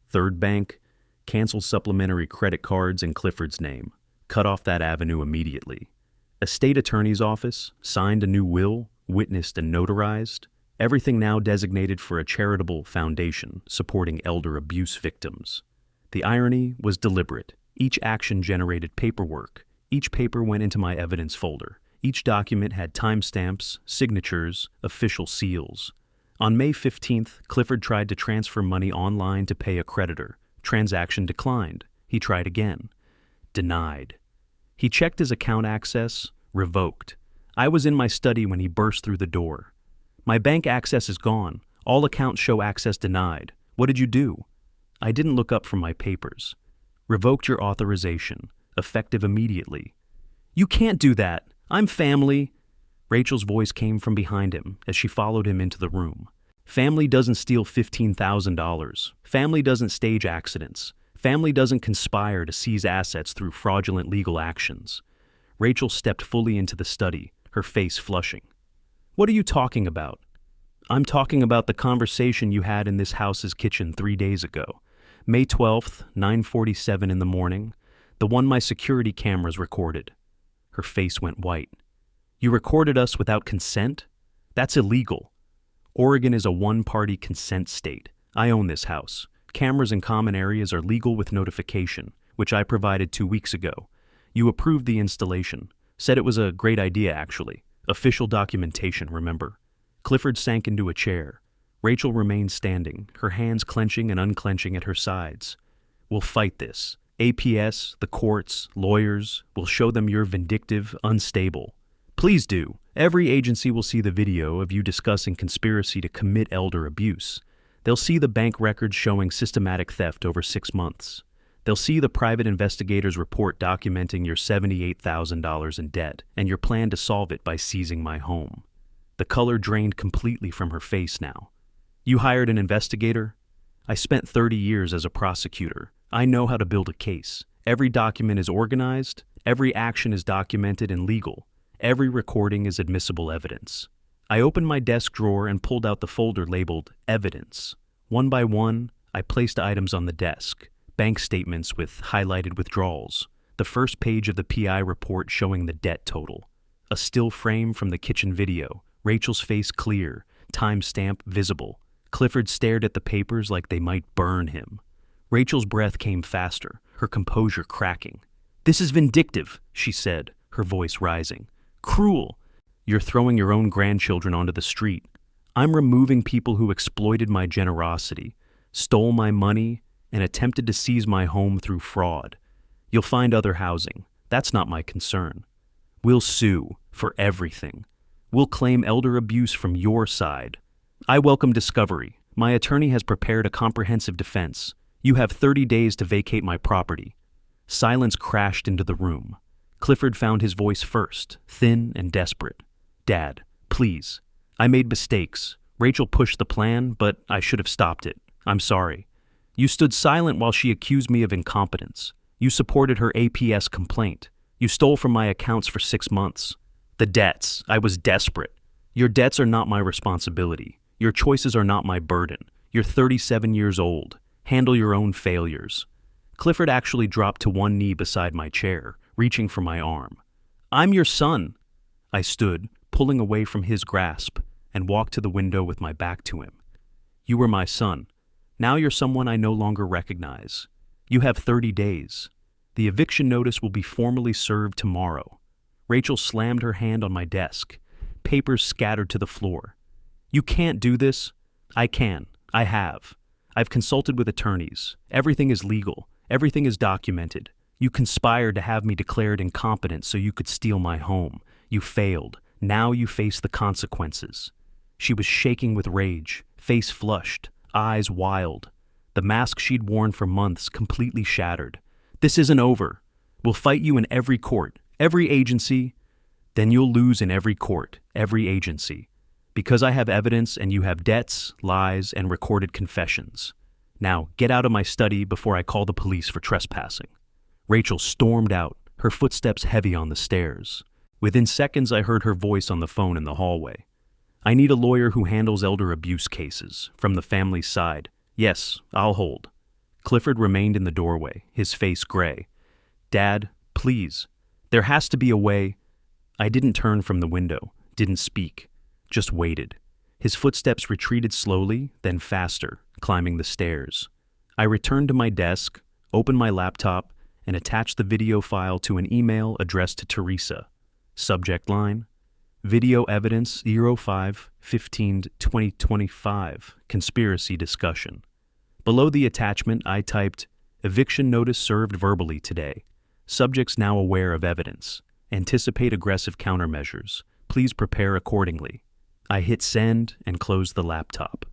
Third Bank. Canceled supplementary credit cards in Clifford's name. Cut off that avenue immediately. Estate attorney's office. Signed a new will, witnessed and notarized. Everything now designated for a charitable foundation supporting elder abuse victims. The irony was deliberate. Each action generated paperwork. Each paper went into my evidence folder. Each document had timestamps, signatures, official seals. On May 15th, Clifford tried to transfer money online to pay a creditor. Transaction declined. He tried again. Denied. He checked his account access. Revoked. I was in my study when he burst through the door. My bank access is gone. All accounts show access denied. What did you do? I didn't look up from my papers. Revoked your authorization. Effective immediately. You can't do that. I'm family. Rachel's voice came from behind him as she followed him into the room. Family doesn't steal $15,000. Family doesn't stage accidents. Family doesn't conspire to seize assets through fraudulent legal actions. Rachel stepped fully into the study, her face flushing. What are you talking about? I'm talking about the conversation you had in this house's kitchen 3 days ago. May 12th, 9:47 in the morning. The one my security cameras recorded. Her face went white. You recorded us without consent? That's illegal. Oregon is a one-party consent state. I own this house. Cameras in common areas are legal with notification, which I provided 2 weeks ago. You approved the installation. Said it was a great idea, actually. Official documentation, remember? Clifford sank into a chair. Rachel remained standing, her hands clenching and unclenching at her sides. We'll fight this. APS, the courts, lawyers will show them you're vindictive, unstable. Please do. Every agency will see the video of you discussing conspiracy to commit elder abuse. They'll see the bank records showing systematic theft over 6 months. They'll see the private investigator's report documenting your $78,000 in debt and your plan to solve it by seizing my home. The color drained completely from her face now. You hired an investigator? I spent 30 years as a prosecutor. I know how to build a case. Every document is organized, every action is documented and legal. Every recording is admissible evidence. I opened my desk drawer and pulled out the folder labeled Evidence. One by one, I placed items on the desk. Bank statements with highlighted withdrawals. The first page of the PI report showing the debt total. A still frame from the kitchen video. Rachel's face clear, timestamp visible. Clifford stared at the papers like they might burn him. Rachel's breath came faster, her composure cracking. "This is vindictive," she said, her voice rising. "Cruel. You're throwing your own grandchildren onto the street. I'm removing people who exploited my generosity, stole my money, and attempted to seize my home through fraud. You'll find other housing. That's not my concern. We'll sue for everything. We'll claim elder abuse from your side. I welcome discovery. My attorney has prepared a comprehensive defense. You have 30 days to vacate my property." Silence crashed into the room. Clifford found his voice first, thin and desperate. "Dad, please. I made mistakes. Rachel pushed the plan, but I should have stopped it. I'm sorry. You stood silent while she accused me of incompetence. You supported her APS complaint. You stole from my accounts for 6 months. The debts. I was desperate. Your debts are not my responsibility. Your choices are not my burden. You're 37 years old. Handle your own failures." Clifford actually dropped to one knee beside my chair, reaching for my arm. "I'm your son." I stood, pulling away from his grasp, and walked to the window with my back to him. "You were my son. Now you're someone I no longer recognize. You have 30 days. The eviction notice will be formally served tomorrow." Rachel slammed her hand on my desk. Papers scattered to the floor. "You can't do this." "I can. I have. I've consulted with attorneys. Everything is legal. Everything is documented. You conspired to have me declared incompetent so you could steal my home. You failed. Now you face the consequences." She was shaking with rage, face flushed, eyes wild. The mask she'd worn for months completely shattered. "This isn't over. We'll fight you in every court, every agency. Then you'll lose in every court, every agency. Because I have evidence and you have debts, lies, and recorded confessions. Now, get out of my study before I call the police for trespassing." Rachel stormed out, her footsteps heavy on the stairs. Within seconds, I heard her voice on the phone in the hallway. "I need a lawyer who handles elder abuse cases, from the family's side. Yes, I'll hold." Clifford remained in the doorway, his face gray. "Dad, please. There has to be a way." I didn't turn from the window, didn't speak, just waited. His footsteps retreated slowly, then faster, climbing the stairs. I returned to my desk, opened my laptop, and attached the video file to an email addressed to Teresa. Subject line: Video evidence 05-15-2025, conspiracy discussion. Below the attachment, I typed, "Eviction notice served verbally today. Subjects now aware of evidence. Anticipate aggressive countermeasures. Please prepare accordingly." I hit send and closed the laptop.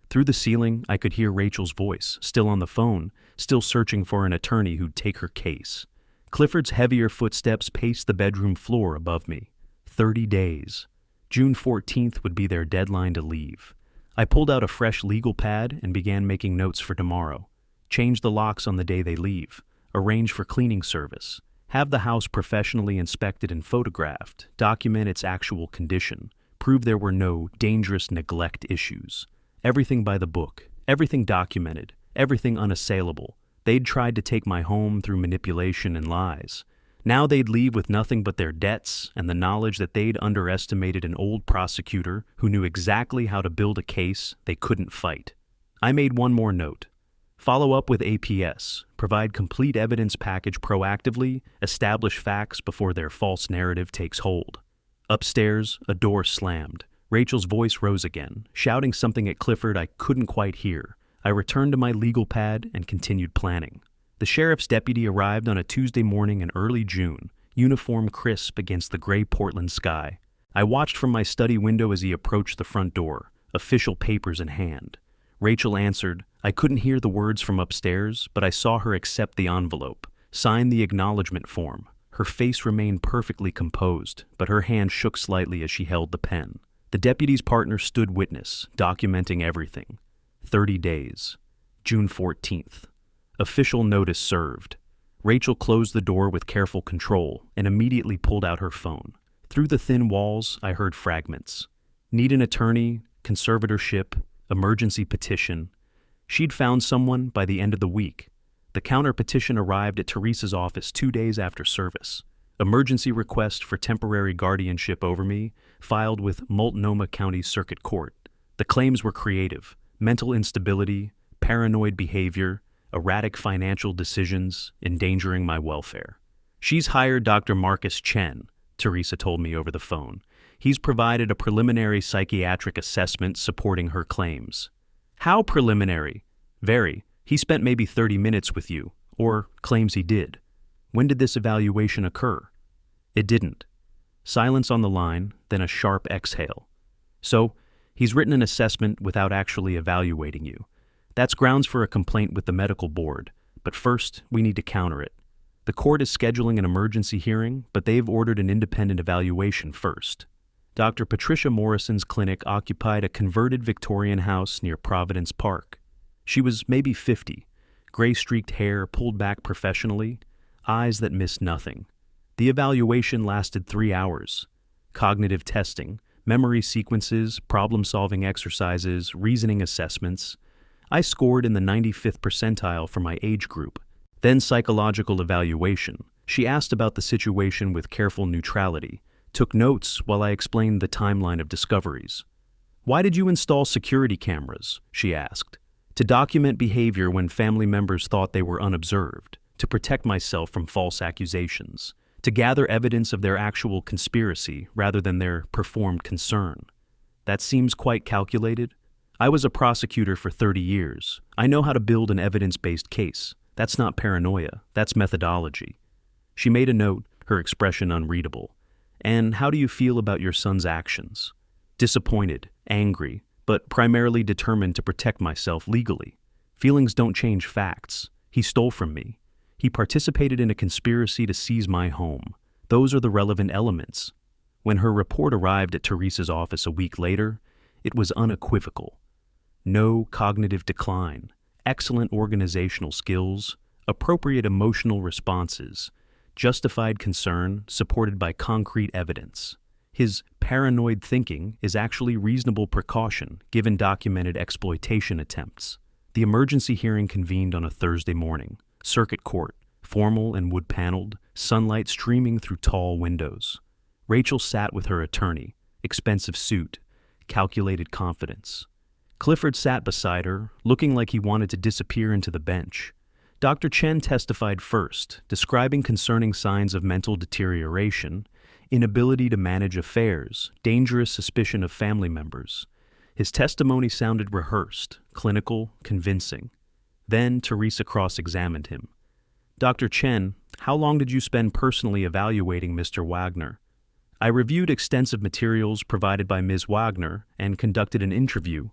Through the ceiling, I could hear Rachel's voice, still on the phone, still searching for an attorney who'd take her case. Clifford's heavier footsteps paced the bedroom floor above me. 30 days. June 14th would be their deadline to leave. I pulled out a fresh legal pad and began making notes for tomorrow. Change the locks on the day they leave. Arrange for cleaning service. Have the house professionally inspected and photographed. Document its actual condition. Prove there were no dangerous neglect issues. Everything by the book. Everything documented. Everything unassailable. They'd tried to take my home through manipulation and lies. Now they'd leave with nothing but their debts and the knowledge that they'd underestimated an old prosecutor who knew exactly how to build a case they couldn't fight. I made one more note. Follow up with APS. Provide complete evidence package proactively. Establish facts before their false narrative takes hold. Upstairs, a door slammed. Rachel's voice rose again, shouting something at Clifford I couldn't quite hear. I returned to my legal pad and continued planning. The sheriff's deputy arrived on a Tuesday morning in early June, uniform crisp against the gray Portland sky. I watched from my study window as he approached the front door, official papers in hand. Rachel answered. I couldn't hear the words from upstairs, but I saw her accept the envelope, sign the acknowledgement form. Her face remained perfectly composed, but her hand shook slightly as she held the pen. The deputy's partner stood witness, documenting everything. 30 days. June 14th. Official notice served. Rachel closed the door with careful control and immediately pulled out her phone. Through the thin walls, I heard fragments. Need an attorney, conservatorship, emergency petition. She'd found someone by the end of the week. The counter petition arrived at Teresa's office 2 days after service. Emergency request for temporary guardianship over me, filed with Multnomah County Circuit Court. The claims were creative: mental instability, paranoid behavior, erratic financial decisions, endangering my welfare. She's hired Dr. Marcus Chen, Teresa told me over the phone. He's provided a preliminary psychiatric assessment supporting her claims. How preliminary? Very. He spent maybe 30 minutes with you, or claims he did. When did this evaluation occur? It didn't. Silence on the line, then a sharp exhale. So, he's written an assessment without actually evaluating you. That's grounds for a complaint with the medical board, but first, we need to counter it. The court is scheduling an emergency hearing, but they've ordered an independent evaluation first. Dr. Patricia Morrison's clinic occupied a converted Victorian house near Providence Park. She was maybe 50, gray-streaked hair pulled back professionally, eyes that missed nothing. The evaluation lasted 3 hours. Cognitive testing, memory sequences, problem-solving exercises, reasoning assessments. I scored in the 95th percentile for my age group. Then psychological evaluation. She asked about the situation with careful neutrality, took notes while I explained the timeline of discoveries. Why did you install security cameras? She asked. To document behavior when family members thought they were unobserved, to protect myself from false accusations, to gather evidence of their actual conspiracy rather than their performed concern. That seems quite calculated. I was a prosecutor for 30 years. I know how to build an evidence-based case. That's not paranoia, that's methodology. She made a note, her expression unreadable. And how do you feel about your son's actions? Disappointed, angry, but primarily determined to protect myself legally. Feelings don't change facts. He stole from me. He participated in a conspiracy to seize my home. Those are the relevant elements. When her report arrived at Teresa's office a week later, it was unequivocal. No cognitive decline, excellent organizational skills, appropriate emotional responses, justified concern supported by concrete evidence. His paranoid thinking is actually reasonable precaution given documented exploitation attempts. The emergency hearing convened on a Thursday morning. Circuit court, formal and wood-paneled, sunlight streaming through tall windows. Rachel sat with her attorney, expensive suit, calculated confidence. Clifford sat beside her, looking like he wanted to disappear into the bench. Dr. Chen testified first, describing concerning signs of mental deterioration, inability to manage affairs, dangerous suspicion of family members. His testimony sounded rehearsed, clinical, convincing. Then Teresa cross-examined him. Dr. Chen, how long did you spend personally evaluating Mr. Wagner? I reviewed extensive materials provided by Ms. Wagner and conducted an interview.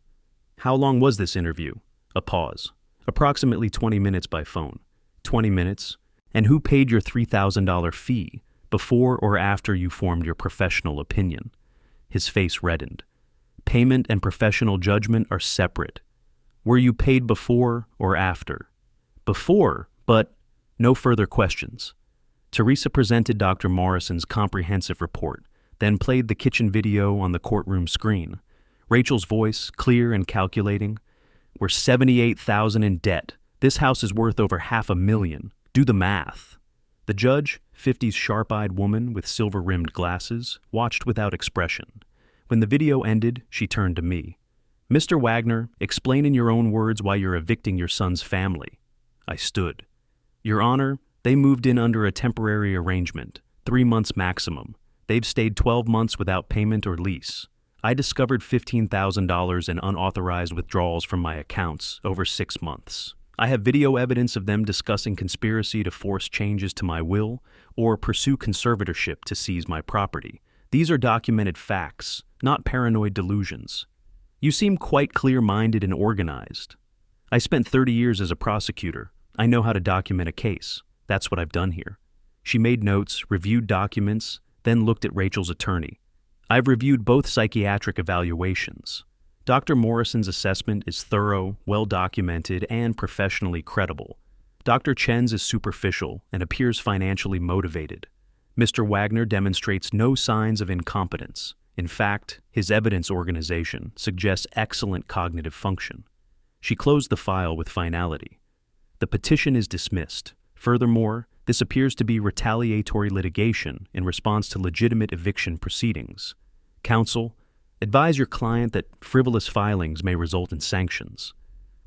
How long was this interview? A pause. Approximately 20 minutes by phone. 20 minutes? And who paid your $3,000 fee? Before or after you formed your professional opinion? His face reddened. Payment and professional judgment are separate. Were you paid before or after? Before, but no further questions. Teresa presented Dr. Morrison's comprehensive report, then played the kitchen video on the courtroom screen. Rachel's voice, clear and calculating. We're $78,000 in debt. This house is worth over $500,000. Do the math. The judge, 50's sharp-eyed woman with silver-rimmed glasses, watched without expression. When the video ended, she turned to me. Mr. Wagner, explain in your own words why you're evicting your son's family. I stood. Your Honor, they moved in under a temporary arrangement, 3 months maximum. They've stayed 12 months without payment or lease. I discovered $15,000 in unauthorized withdrawals from my accounts over 6 months. I have video evidence of them discussing conspiracy to force changes to my will or pursue conservatorship to seize my property. These are documented facts, not paranoid delusions. You seem quite clear-minded and organized. I spent 30 years as a prosecutor. I know how to document a case. That's what I've done here. She made notes, reviewed documents, then looked at Rachel's attorney. I've reviewed both psychiatric evaluations. Dr. Morrison's assessment is thorough, well-documented, and professionally credible. Dr. Chen's is superficial and appears financially motivated. Mr. Wagner demonstrates no signs of incompetence. In fact, his evidence organization suggests excellent cognitive function. She closed the file with finality. The petition is dismissed. Furthermore, this appears to be retaliatory litigation in response to legitimate eviction proceedings. Counsel, advise your client that frivolous filings may result in sanctions.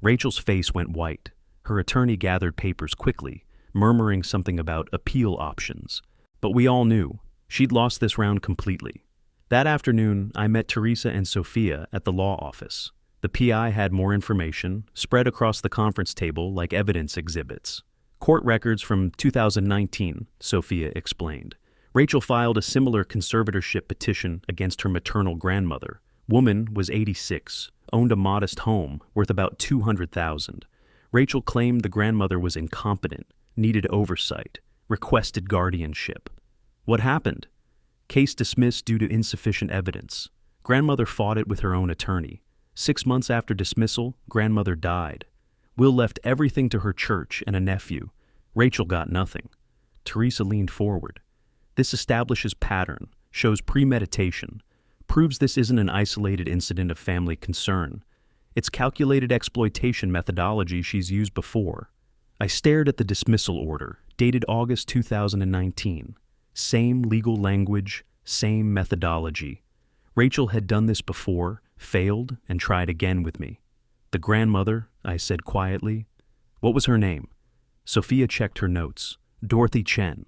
Rachel's face went white. Her attorney gathered papers quickly, murmuring something about appeal options. But we all knew she'd lost this round completely. That afternoon, I met Teresa and Sophia at the law office. The PI had more information, spread across the conference table like evidence exhibits. Court records from 2019, Sophia explained. Rachel filed a similar conservatorship petition against her maternal grandmother. Woman was 86, owned a modest home worth about $200,000. Rachel claimed the grandmother was incompetent, needed oversight, requested guardianship. What happened? Case dismissed due to insufficient evidence. Grandmother fought it with her own attorney. 6 months after dismissal, grandmother died. Will left everything to her church and a nephew. Rachel got nothing. Teresa leaned forward. This establishes pattern, shows premeditation, proves this isn't an isolated incident of family concern. It's calculated exploitation methodology she's used before. I stared at the dismissal order, dated August 2019. Same legal language, same methodology. Rachel had done this before, failed, and tried again with me. The grandmother, I said quietly. What was her name? Sophia checked her notes. Dorothy Chen.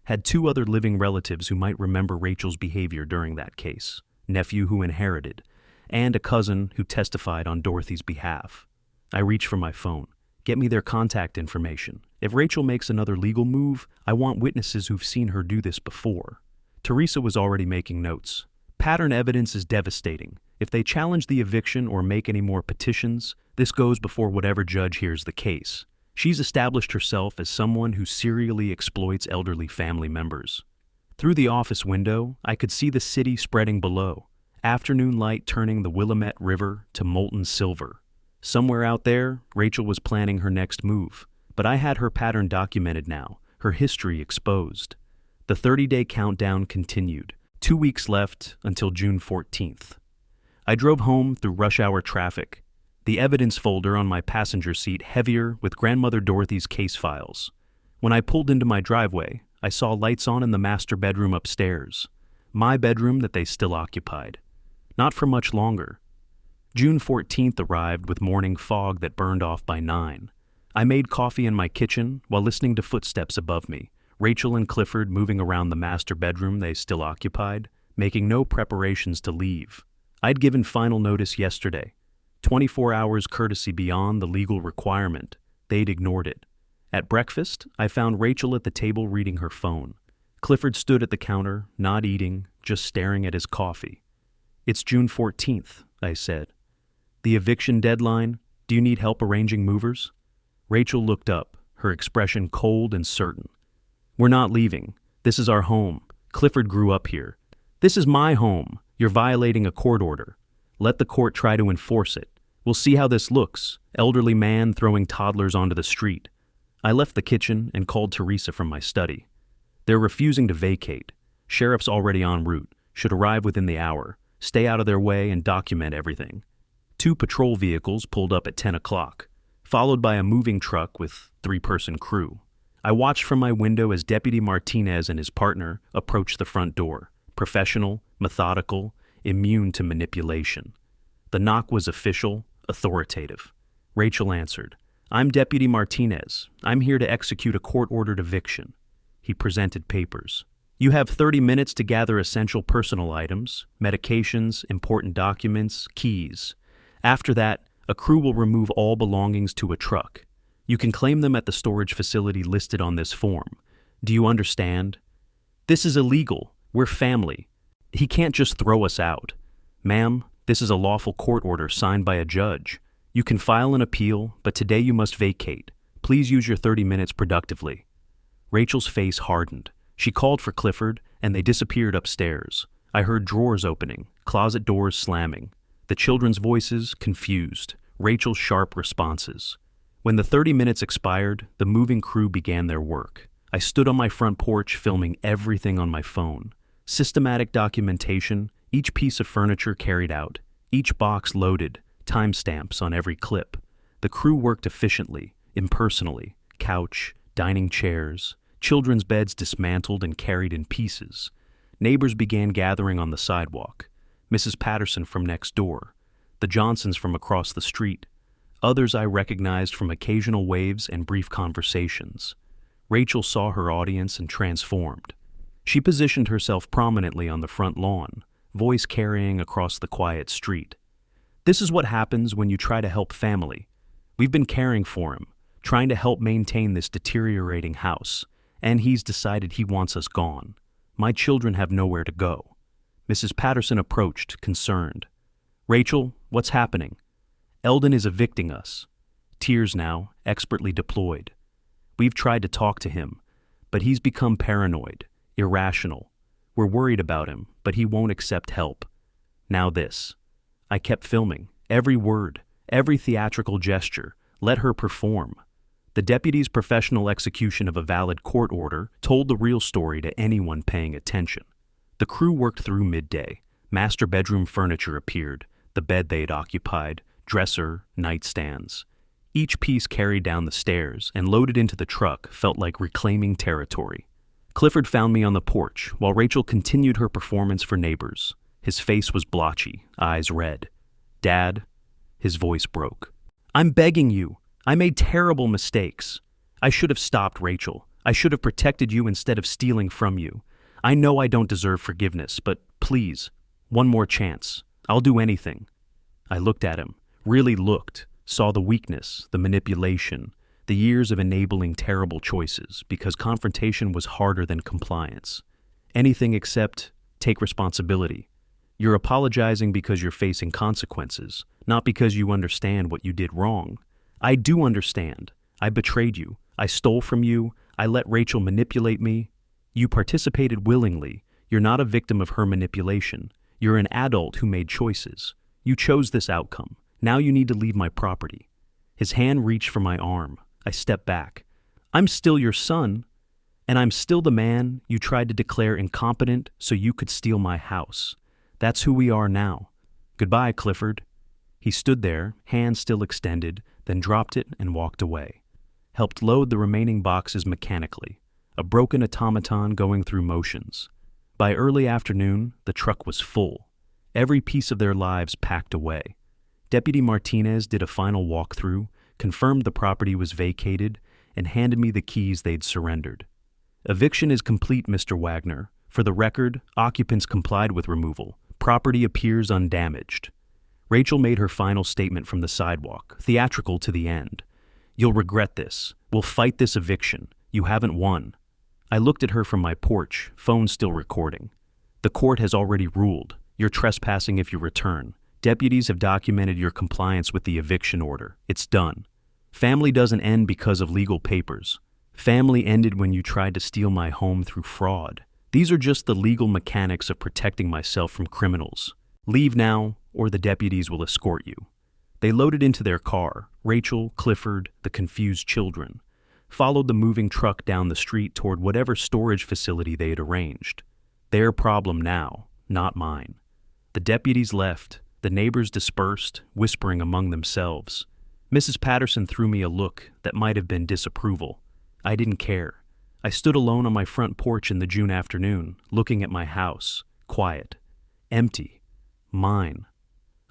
Had 2 other living relatives who might remember Rachel's behavior during that case. Nephew who inherited, and a cousin who testified on Dorothy's behalf. I reached for my phone. Get me their contact information. If Rachel makes another legal move, I want witnesses who've seen her do this before. Teresa was already making notes. Pattern evidence is devastating. If they challenge the eviction or make any more petitions, this goes before whatever judge hears the case. She's established herself as someone who serially exploits elderly family members. Through the office window, I could see the city spreading below, afternoon light turning the Willamette River to molten silver. Somewhere out there, Rachel was planning her next move, but I had her pattern documented now, her history exposed. The 30-day countdown continued. 2 weeks left until June 14th. I drove home through rush hour traffic, the evidence folder on my passenger seat heavier with grandmother Dorothy's case files. When I pulled into my driveway, I saw lights on in the master bedroom upstairs, my bedroom that they still occupied. Not for much longer. June 14th arrived with morning fog that burned off by 9. I made coffee in my kitchen while listening to footsteps above me, Rachel and Clifford moving around the master bedroom they still occupied, making no preparations to leave. I'd given final notice yesterday. 24 hours courtesy beyond the legal requirement. They'd ignored it. At breakfast, I found Rachel at the table reading her phone. Clifford stood at the counter, not eating, just staring at his coffee. It's June 14th, I said. The eviction deadline? Do you need help arranging movers? Rachel looked up, her expression cold and certain. We're not leaving. This is our home. Clifford grew up here. This is my home. You're violating a court order. Let the court try to enforce it. We'll see how this looks. Elderly man throwing toddlers onto the street. I left the kitchen and called Teresa from my study. They're refusing to vacate. Sheriff's already en route. Should arrive within the hour. Stay out of their way and document everything. 2 patrol vehicles pulled up at 10 o'clock, followed by a moving truck with 3-person crew. I watched from my window as Deputy Martinez and his partner approached the front door, professional, methodical, immune to manipulation. The knock was official, authoritative. Rachel answered. I'm Deputy Martinez. I'm here to execute a court-ordered eviction. He presented papers. You have 30 minutes to gather essential personal items, medications, important documents, keys. After that, a crew will remove all belongings to a truck. You can claim them at the storage facility listed on this form. Do you understand? This is illegal. We're family. He can't just throw us out. Ma'am, this is a lawful court order signed by a judge. You can file an appeal, but today you must vacate. Please use your 30 minutes productively." Rachel's face hardened. She called for Clifford, and they disappeared upstairs. I heard drawers opening, closet doors slamming. The children's voices, confused. Rachel's sharp responses. When the 30 minutes expired, the moving crew began their work. I stood on my front porch filming everything on my phone. Systematic documentation, each piece of furniture carried out, each box loaded, timestamps on every clip. The crew worked efficiently, impersonally. Couch, dining chairs, children's beds dismantled and carried in pieces. Neighbors began gathering on the sidewalk. Mrs. Patterson from next door, the Johnsons from across the street. Others I recognized from occasional waves and brief conversations. Rachel saw her audience and transformed. She positioned herself prominently on the front lawn, voice carrying across the quiet street. "This is what happens when you try to help family. We've been caring for him, trying to help maintain this deteriorating house, and he's decided he wants us gone. My children have nowhere to go." Mrs. Patterson approached, concerned. "Rachel, what's happening?" "Eldon is evicting us." Tears now, expertly deployed. "We've tried to talk to him, but he's become paranoid, irrational. We're worried about him, but he won't accept help. Now this." I kept filming, every word, every theatrical gesture. Let her perform. The deputy's professional execution of a valid court order told the real story to anyone paying attention. The crew worked through midday. Master bedroom furniture appeared, the bed they had occupied, dresser, nightstands. Each piece carried down the stairs and loaded into the truck felt like reclaiming territory. Clifford found me on the porch while Rachel continued her performance for neighbors. His face was blotchy, eyes red. "Dad," his voice broke. "I'm begging you. I made terrible mistakes. I should have stopped Rachel. I should have protected you instead of stealing from you. I know I don't deserve forgiveness, but please, one more chance. I'll do anything." I looked at him, really looked, saw the weakness, the manipulation, the years of enabling terrible choices because confrontation was harder than compliance. Anything except take responsibility. You're apologizing because you're facing consequences, not because you understand what you did wrong. I do understand. I betrayed you. I stole from you. I let Rachel manipulate me. You participated willingly. You're not a victim of her manipulation. You're an adult who made choices. You chose this outcome. Now you need to leave my property. His hand reached for my arm. I stepped back. "I'm still your son, and I'm still the man you tried to declare incompetent so you could steal my house. That's who we are now. Goodbye, Clifford." He stood there, hand still extended, then dropped it and walked away. Helped load the remaining boxes mechanically, a broken automaton going through motions. By early afternoon, the truck was full, every piece of their lives packed away. Deputy Martinez did a final walkthrough, confirmed the property was vacated, and handed me the keys they'd surrendered. "Eviction is complete, Mr. Wagner. For the record, occupants complied with removal. Property appears undamaged." Rachel made her final statement from the sidewalk, theatrical to the end. "You'll regret this. We'll fight this eviction. You haven't won." I looked at her from my porch, phone still recording. "The court has already ruled. You're trespassing if you return. Deputies have documented your compliance with the eviction order. It's done. Family doesn't end because of legal papers. Family ended when you tried to steal my home through fraud. These are just the legal mechanics of protecting myself from criminals. Leave now, or the deputies will escort you." They loaded into their car, Rachel, Clifford, the confused children, followed the moving truck down the street toward whatever storage facility they had arranged. Their problem now, not mine. The deputies left, the neighbors dispersed, whispering among themselves. Mrs. Patterson threw me a look that might have been disapproval. I didn't care. I stood alone on my front porch in the June afternoon, looking at my house, quiet, empty, mine.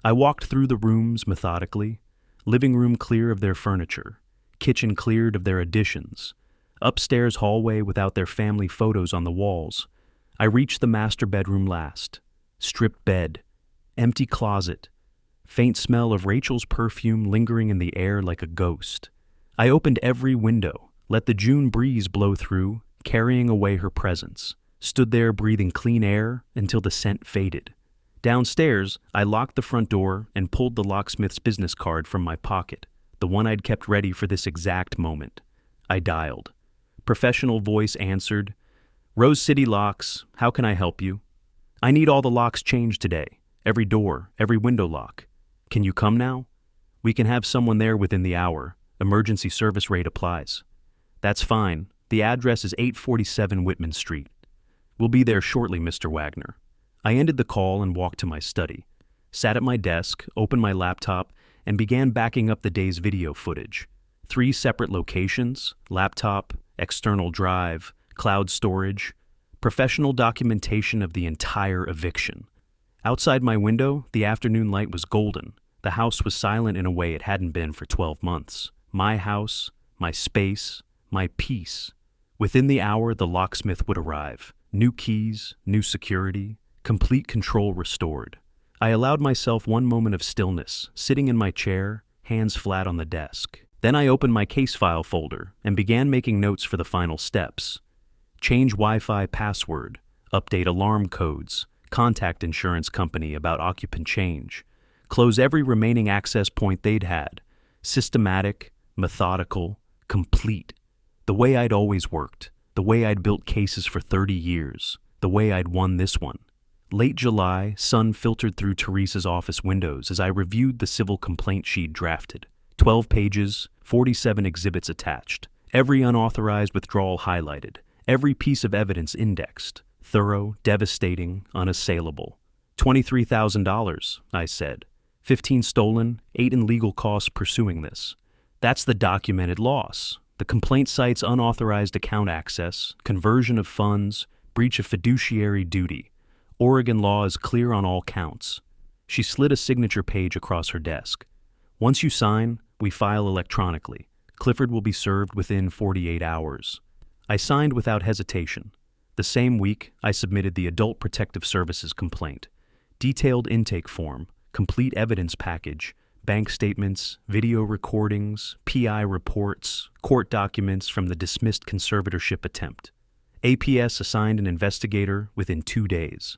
I walked through the rooms methodically, living room clear of their furniture, kitchen cleared of their additions, upstairs hallway without their family photos on the walls. I reached the master bedroom last. Stripped bed, empty closet, faint smell of Rachel's perfume lingering in the air like a ghost. I opened every window, let the June breeze blow through, carrying away her presence, stood there breathing clean air until the scent faded. Downstairs, I locked the front door and pulled the locksmith's business card from my pocket, the one I'd kept ready for this exact moment. I dialed. Professional voice answered, "Rose City Locks, how can I help you? I need all the locks changed today, every door, every window lock. Can you come now? We can have someone there within the hour. Emergency service rate applies." "That's fine. The address is 847 Whitman Street. We'll be there shortly, Mr. Wagner." I ended the call and walked to my study, sat at my desk, opened my laptop, and began backing up the day's video footage. 3 separate locations, laptop, external drive, cloud storage, professional documentation of the entire eviction. Outside my window, the afternoon light was golden. The house was silent in a way it hadn't been for 12 months. My house, my space, my peace. Within the hour, the locksmith would arrive. New keys, new security, complete control restored. I allowed myself one moment of stillness, sitting in my chair, hands flat on the desk. Then I opened my case file folder and began making notes for the final steps. Change Wi-Fi password, update alarm codes, contact insurance company about occupant change, close every remaining access point they'd had. Systematic, methodical, complete. The way I'd always worked, the way I'd built cases for 30 years, the way I'd won this one. Late July, sun filtered through Teresa's office windows as I reviewed the civil complaint she'd drafted. 12 pages, 47 exhibits attached, every unauthorized withdrawal highlighted, every piece of evidence indexed, thorough, devastating, unassailable. $23,000, I said. 15 stolen, 8 in legal costs pursuing this. That's the documented loss. The complaint cites unauthorized account access, conversion of funds, breach of fiduciary duty. Oregon law is clear on all counts. She slid a signature page across her desk. Once you sign, we file electronically. Clifford will be served within 48 hours. I signed without hesitation. The same week, I submitted the Adult Protective Services complaint. Detailed intake form, complete evidence package, bank statements, video recordings, PI reports, court documents from the dismissed conservatorship attempt. APS assigned an investigator within 2 days.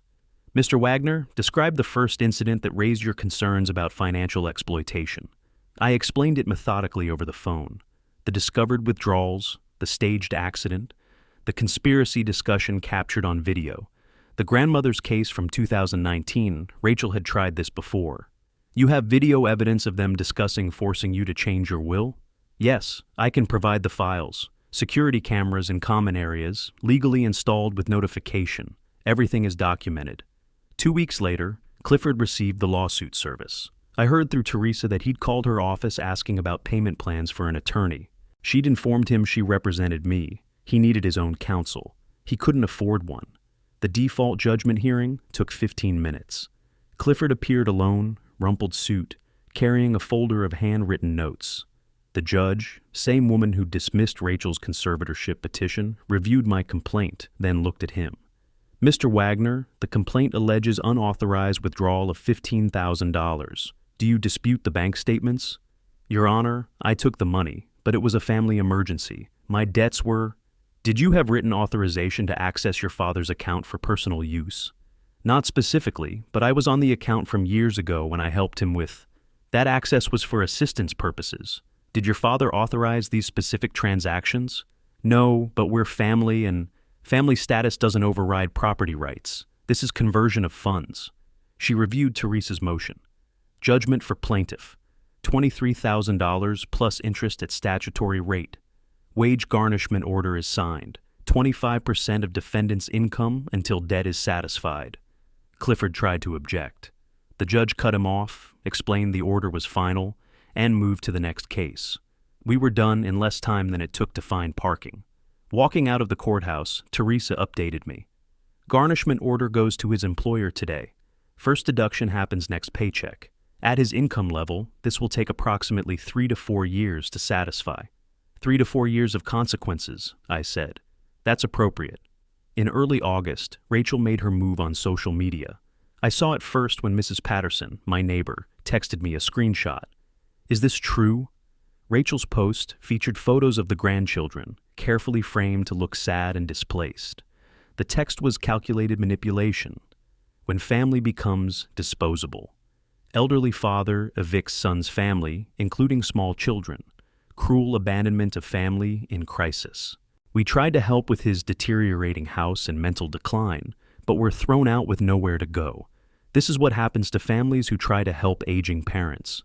Mr. Wagner, describe the first incident that raised your concerns about financial exploitation. I explained it methodically over the phone. The discovered withdrawals, the staged accident, the conspiracy discussion captured on video. The grandmother's case from 2019, Rachel had tried this before. You have video evidence of them discussing forcing you to change your will? Yes, I can provide the files. Security cameras in common areas, legally installed with notification. Everything is documented. 2 weeks later, Clifford received the lawsuit service. I heard through Teresa that he'd called her office asking about payment plans for an attorney. She'd informed him she represented me. He needed his own counsel. He couldn't afford one. The default judgment hearing took 15 minutes. Clifford appeared alone, rumpled suit, carrying a folder of handwritten notes. The judge, same woman who dismissed Rachel's conservatorship petition, reviewed my complaint, then looked at him. Mr. Wagner, the complaint alleges unauthorized withdrawal of $15,000. Do you dispute the bank statements? Your Honor, I took the money, but it was a family emergency. My debts were... Did you have written authorization to access your father's account for personal use? Not specifically, but I was on the account from years ago when I helped him with... That access was for assistance purposes. Did your father authorize these specific transactions? No, but we're family and family status doesn't override property rights. This is conversion of funds. She reviewed Teresa's motion. Judgment for plaintiff. $23,000 plus interest at statutory rate. Wage garnishment order is signed. 25% of defendant's income until debt is satisfied. Clifford tried to object. The judge cut him off, explained the order was final, and moved to the next case. We were done in less time than it took to find parking. Walking out of the courthouse, Teresa updated me. Garnishment order goes to his employer today. First deduction happens next paycheck. At his income level, this will take approximately 3 to 4 years to satisfy. 3 to 4 years of consequences, I said. That's appropriate. In early August, Rachel made her move on social media. I saw it first when Mrs. Patterson, my neighbor, texted me a screenshot. Is this true? Rachel's post featured photos of the grandchildren, carefully framed to look sad and displaced. The text was calculated manipulation. When family becomes disposable. Elderly father evicts son's family, including small children. Cruel abandonment of family in crisis. We tried to help with his deteriorating house and mental decline, but were thrown out with nowhere to go. This is what happens to families who try to help aging parents.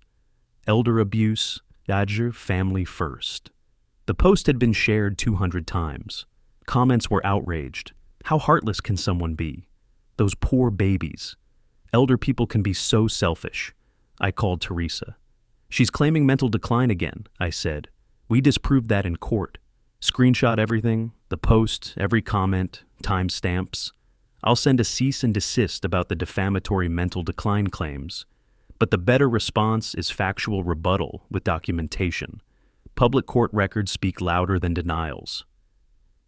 Elder abuse, Dodger family first. The post had been shared 200 times. Comments were outraged. How heartless can someone be? Those poor babies. Elder people can be so selfish. I called Teresa. She's claiming mental decline again, I said. We disproved that in court. Screenshot everything, the post, every comment, timestamps. I'll send a cease and desist about the defamatory mental decline claims. But the better response is factual rebuttal with documentation. Public court records speak louder than denials.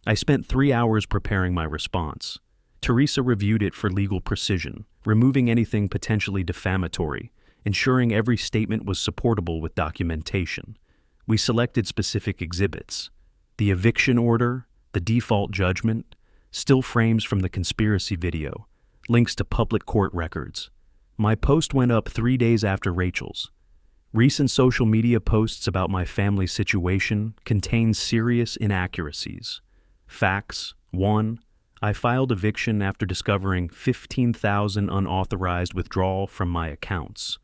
I spent 3 hours preparing my response. Teresa reviewed it for legal precision, removing anything potentially defamatory, ensuring every statement was supportable with documentation. We selected specific exhibits. The eviction order, the default judgment, still frames from the conspiracy video, links to public court records. My post went up 3 days after Rachel's. Recent social media posts about my family situation contain serious inaccuracies. Facts: 1. I filed eviction after discovering $15,000 unauthorized withdrawal from my accounts.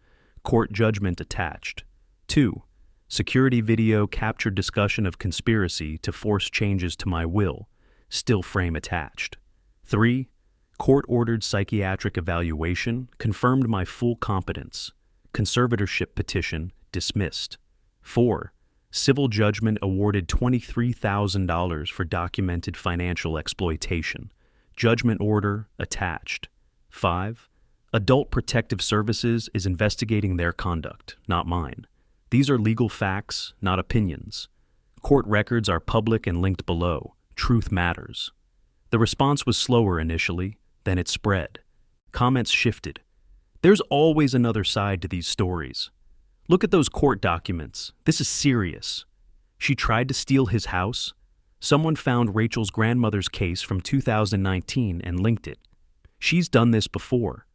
Court judgment attached. 2. Security video captured discussion of conspiracy to force changes to my will. Still frame attached. 3. Court-ordered psychiatric evaluation confirmed my full competence. Conservatorship petition dismissed. 4. Civil judgment awarded $23,000 for documented financial exploitation. Judgment order attached. 5. Adult Protective Services is investigating their conduct, not mine. These are legal facts, not opinions. Court records are public and linked below. Truth matters. The response was slower initially, then it spread. Comments shifted. There's always another side to these stories. Look at those court documents. This is serious. She tried to steal his house. Someone found Rachel's grandmother's case from 2019 and linked it. She's done this before.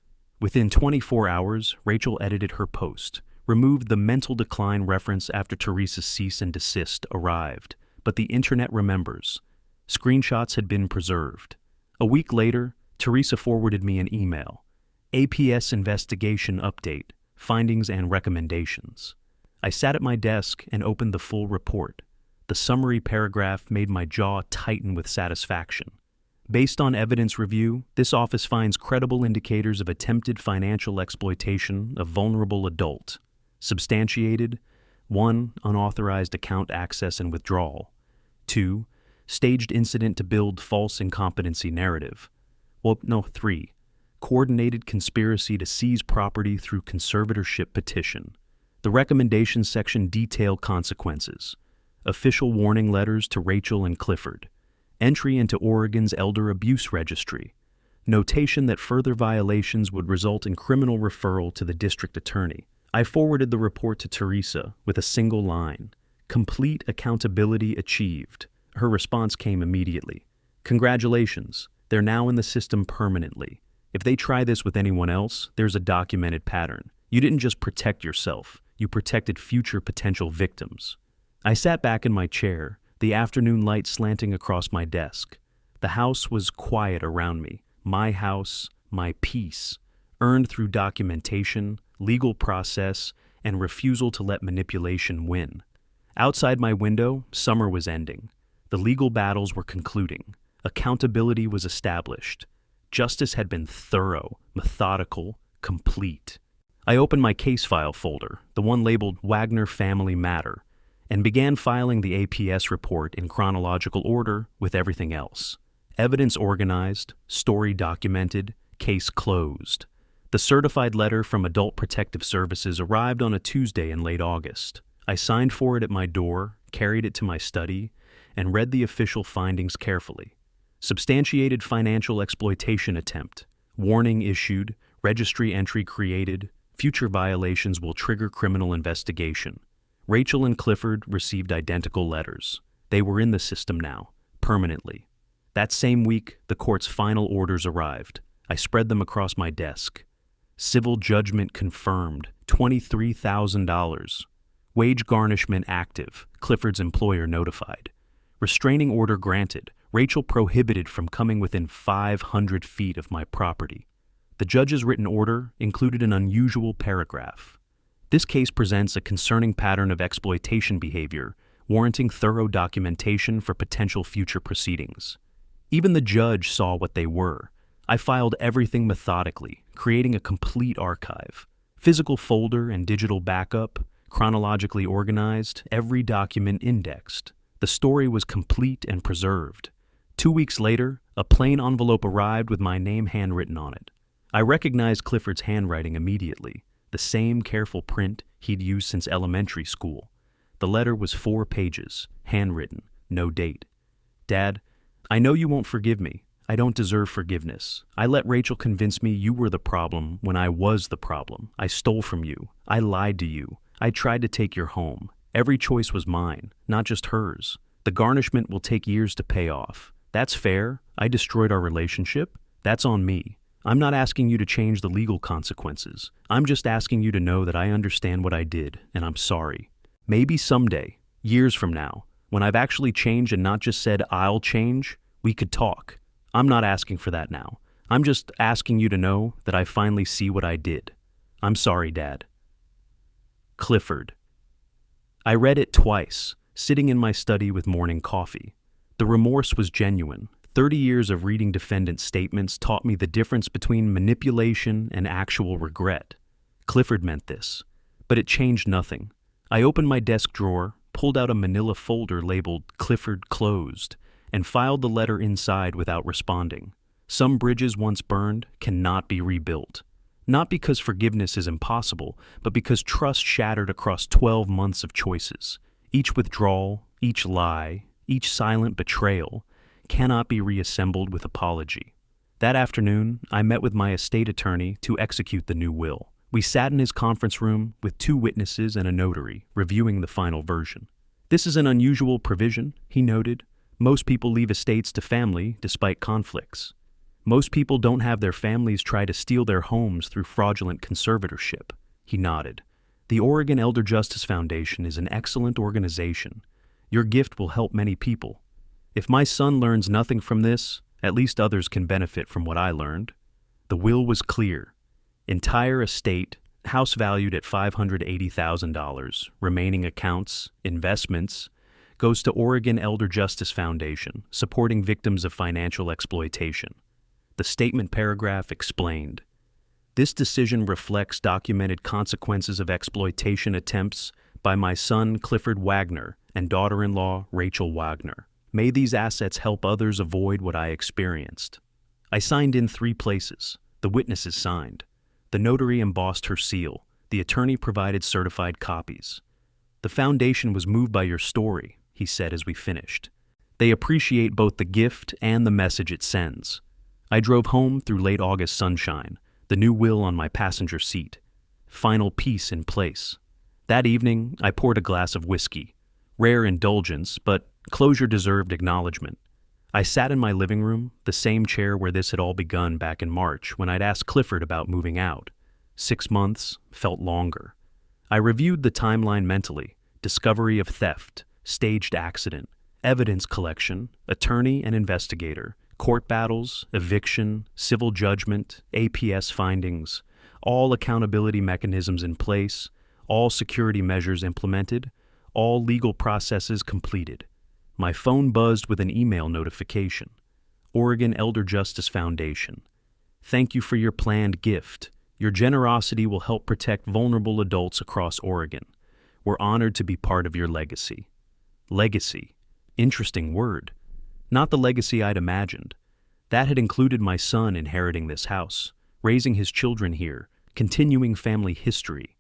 Within 24 hours, Rachel edited her post, removed the mental decline reference after Teresa's cease and desist arrived, but the internet remembers. Screenshots had been preserved. A week later, Teresa forwarded me an email. APS investigation update, findings and recommendations. I sat at my desk and opened the full report. The summary paragraph made my jaw tighten with satisfaction. Based on evidence review, this office finds credible indicators of attempted financial exploitation of vulnerable adult. Substantiated: 1. Unauthorized account access and withdrawal. 2. Staged incident to build false incompetency narrative. 3. Coordinated conspiracy to seize property through conservatorship petition. The recommendations section detail consequences. Official warning letters to Rachel and Clifford. Entry into Oregon's Elder Abuse Registry. Notation that further violations would result in criminal referral to the district attorney. I forwarded the report to Teresa with a single line. Complete accountability achieved. Her response came immediately. Congratulations, they're now in the system permanently. If they try this with anyone else, there's a documented pattern. You didn't just protect yourself, you protected future potential victims. I sat back in my chair, the afternoon light slanting across my desk. The house was quiet around me. My house, my peace, earned through documentation, legal process, and refusal to let manipulation win. Outside my window, summer was ending. The legal battles were concluding. Accountability was established. Justice had been thorough, methodical, complete. I opened my case file folder, the one labeled Wagner Family Matter, and began filing the APS report in chronological order with everything else. Evidence organized, story documented, case closed. The certified letter from Adult Protective Services arrived on a Tuesday in late August. I signed for it at my door, carried it to my study, and read the official findings carefully. Substantiated financial exploitation attempt. Warning issued, registry entry created, future violations will trigger criminal investigation. Rachel and Clifford received identical letters. They were in the system now, permanently. That same week, the court's final orders arrived. I spread them across my desk. Civil judgment confirmed, $23,000. Wage garnishment active, Clifford's employer notified. Restraining order granted, Rachel prohibited from coming within 500 feet of my property. The judge's written order included an unusual paragraph. This case presents a concerning pattern of exploitation behavior, warranting thorough documentation for potential future proceedings. Even the judge saw what they were. I filed everything methodically, creating a complete archive. Physical folder and digital backup, chronologically organized, every document indexed. The story was complete and preserved. 2 weeks later, a plain envelope arrived with my name handwritten on it. I recognized Clifford's handwriting immediately, the same careful print he'd used since elementary school. The letter was 4 pages, handwritten, no date. Dad, I know you won't forgive me. I don't deserve forgiveness. I let Rachel convince me you were the problem when I was the problem. I stole from you. I lied to you. I tried to take your home. Every choice was mine, not just hers. The garnishment will take years to pay off. That's fair. I destroyed our relationship. That's on me. I'm not asking you to change the legal consequences. I'm just asking you to know that I understand what I did, and I'm sorry. Maybe someday, years from now, when I've actually changed and not just said I'll change, we could talk. I'm not asking for that now. I'm just asking you to know that I finally see what I did. I'm sorry, Dad. Clifford. I read it twice, sitting in my study with morning coffee. The remorse was genuine. 30 years of reading defendants' statements taught me the difference between manipulation and actual regret. Clifford meant this, but it changed nothing. I opened my desk drawer, pulled out a manila folder labeled Clifford Closed, and filed the letter inside without responding. Some bridges once burned cannot be rebuilt. Not because forgiveness is impossible, but because trust shattered across 12 months of choices. Each withdrawal, each lie, each silent betrayal cannot be reassembled with apology. That afternoon, I met with my estate attorney to execute the new will. We sat in his conference room with 2 witnesses and a notary, reviewing the final version. This is an unusual provision, he noted. Most people leave estates to family despite conflicts. Most people don't have their families try to steal their homes through fraudulent conservatorship. He nodded. The Oregon Elder Justice Foundation is an excellent organization. Your gift will help many people. If my son learns nothing from this, at least others can benefit from what I learned. The will was clear. Entire estate, house valued at $580,000, remaining accounts, investments, goes to Oregon Elder Justice Foundation, supporting victims of financial exploitation. The statement paragraph explained, "This decision reflects documented consequences of exploitation attempts by my son Clifford Wagner and daughter-in-law Rachel Wagner. May these assets help others avoid what I experienced." I signed in 3 places. The witnesses signed. The notary embossed her seal. The attorney provided certified copies. "The foundation was moved by your story," he said as we finished. "They appreciate both the gift and the message it sends." I drove home through late August sunshine, the new will on my passenger seat. Final peace in place. That evening, I poured a glass of whiskey. Rare indulgence, but closure deserved acknowledgement. I sat in my living room, the same chair where this had all begun back in March when I'd asked Clifford about moving out. 6 months felt longer. I reviewed the timeline mentally: discovery of theft, staged accident, evidence collection, attorney and investigator, court battles, eviction, civil judgment, APS findings, all accountability mechanisms in place, all security measures implemented, all legal processes completed. My phone buzzed with an email notification. Oregon Elder Justice Foundation. Thank you for your planned gift. Your generosity will help protect vulnerable adults across Oregon. We're honored to be part of your legacy. Legacy. Interesting word. Not the legacy I'd imagined. That had included my son inheriting this house, raising his children here, continuing family history.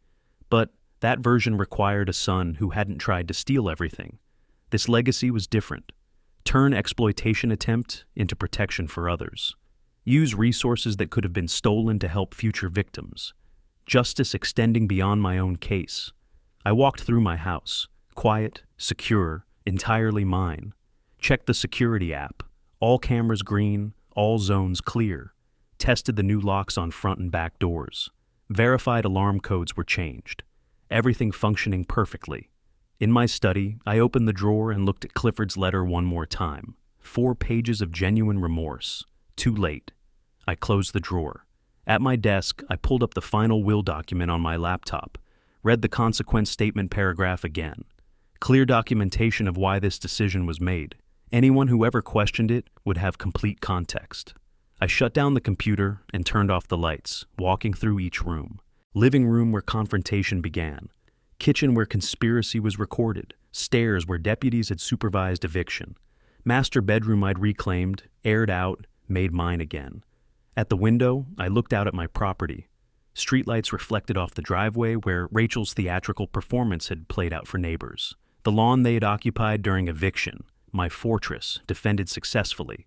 But that version required a son who hadn't tried to steal everything. This legacy was different. Turn exploitation attempt into protection for others. Use resources that could have been stolen to help future victims. Justice extending beyond my own case. I walked through my house, quiet, secure, entirely mine. Checked the security app, all cameras green, all zones clear. Tested the new locks on front and back doors. Verified alarm codes were changed. Everything functioning perfectly. In my study, I opened the drawer and looked at Clifford's letter one more time. 4 pages of genuine remorse. Too late. I closed the drawer. At my desk, I pulled up the final will document on my laptop, read the consequence statement paragraph again. Clear documentation of why this decision was made. Anyone who ever questioned it would have complete context. I shut down the computer and turned off the lights, walking through each room. Living room where confrontation began. Kitchen where conspiracy was recorded. Stairs where deputies had supervised eviction. Master bedroom I'd reclaimed, aired out, made mine again. At the window, I looked out at my property. Streetlights reflected off the driveway where Rachel's theatrical performance had played out for neighbors. The lawn they had occupied during eviction, my fortress, defended successfully.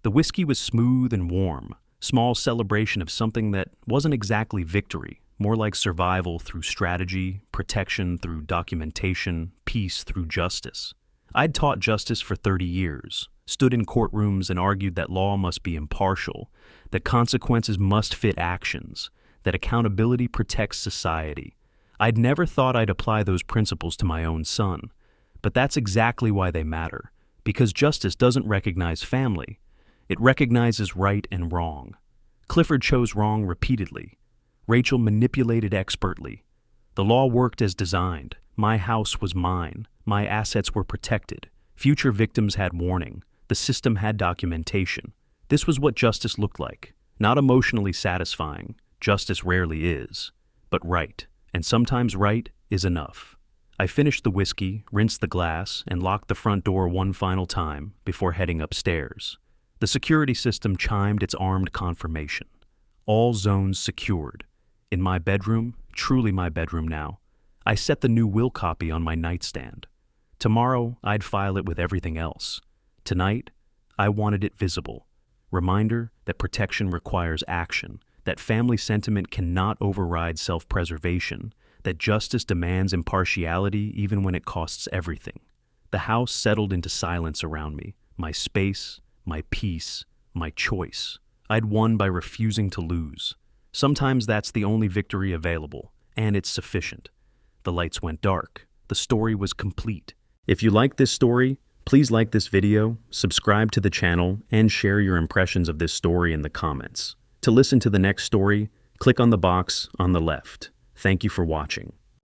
The whiskey was smooth and warm, small celebration of something that wasn't exactly victory, more like survival through strategy, protection through documentation, peace through justice. I'd taught justice for 30 years, stood in courtrooms and argued that law must be impartial, that consequences must fit actions, that accountability protects society. I'd never thought I'd apply those principles to my own son, but that's exactly why they matter, because justice doesn't recognize family. It recognizes right and wrong. Clifford chose wrong repeatedly. Rachel manipulated expertly. The law worked as designed. My house was mine. My assets were protected. Future victims had warning. The system had documentation. This was what justice looked like. Not emotionally satisfying. Justice rarely is. But right. And sometimes right is enough. I finished the whiskey, rinsed the glass, and locked the front door one final time before heading upstairs. The security system chimed its armed confirmation. All zones secured. In my bedroom, truly my bedroom now, I set the new will copy on my nightstand. Tomorrow, I'd file it with everything else. Tonight, I wanted it visible. Reminder that protection requires action, that family sentiment cannot override self-preservation, that justice demands impartiality even when it costs everything. The house settled into silence around me, my space, my peace, my choice. I'd won by refusing to lose. Sometimes that's the only victory available, and it's sufficient. The lights went dark. The story was complete. If you like this story, please like this video, subscribe to the channel, and share your impressions of this story in the comments. To listen to the next story, click on the box on the left. Thank you for watching.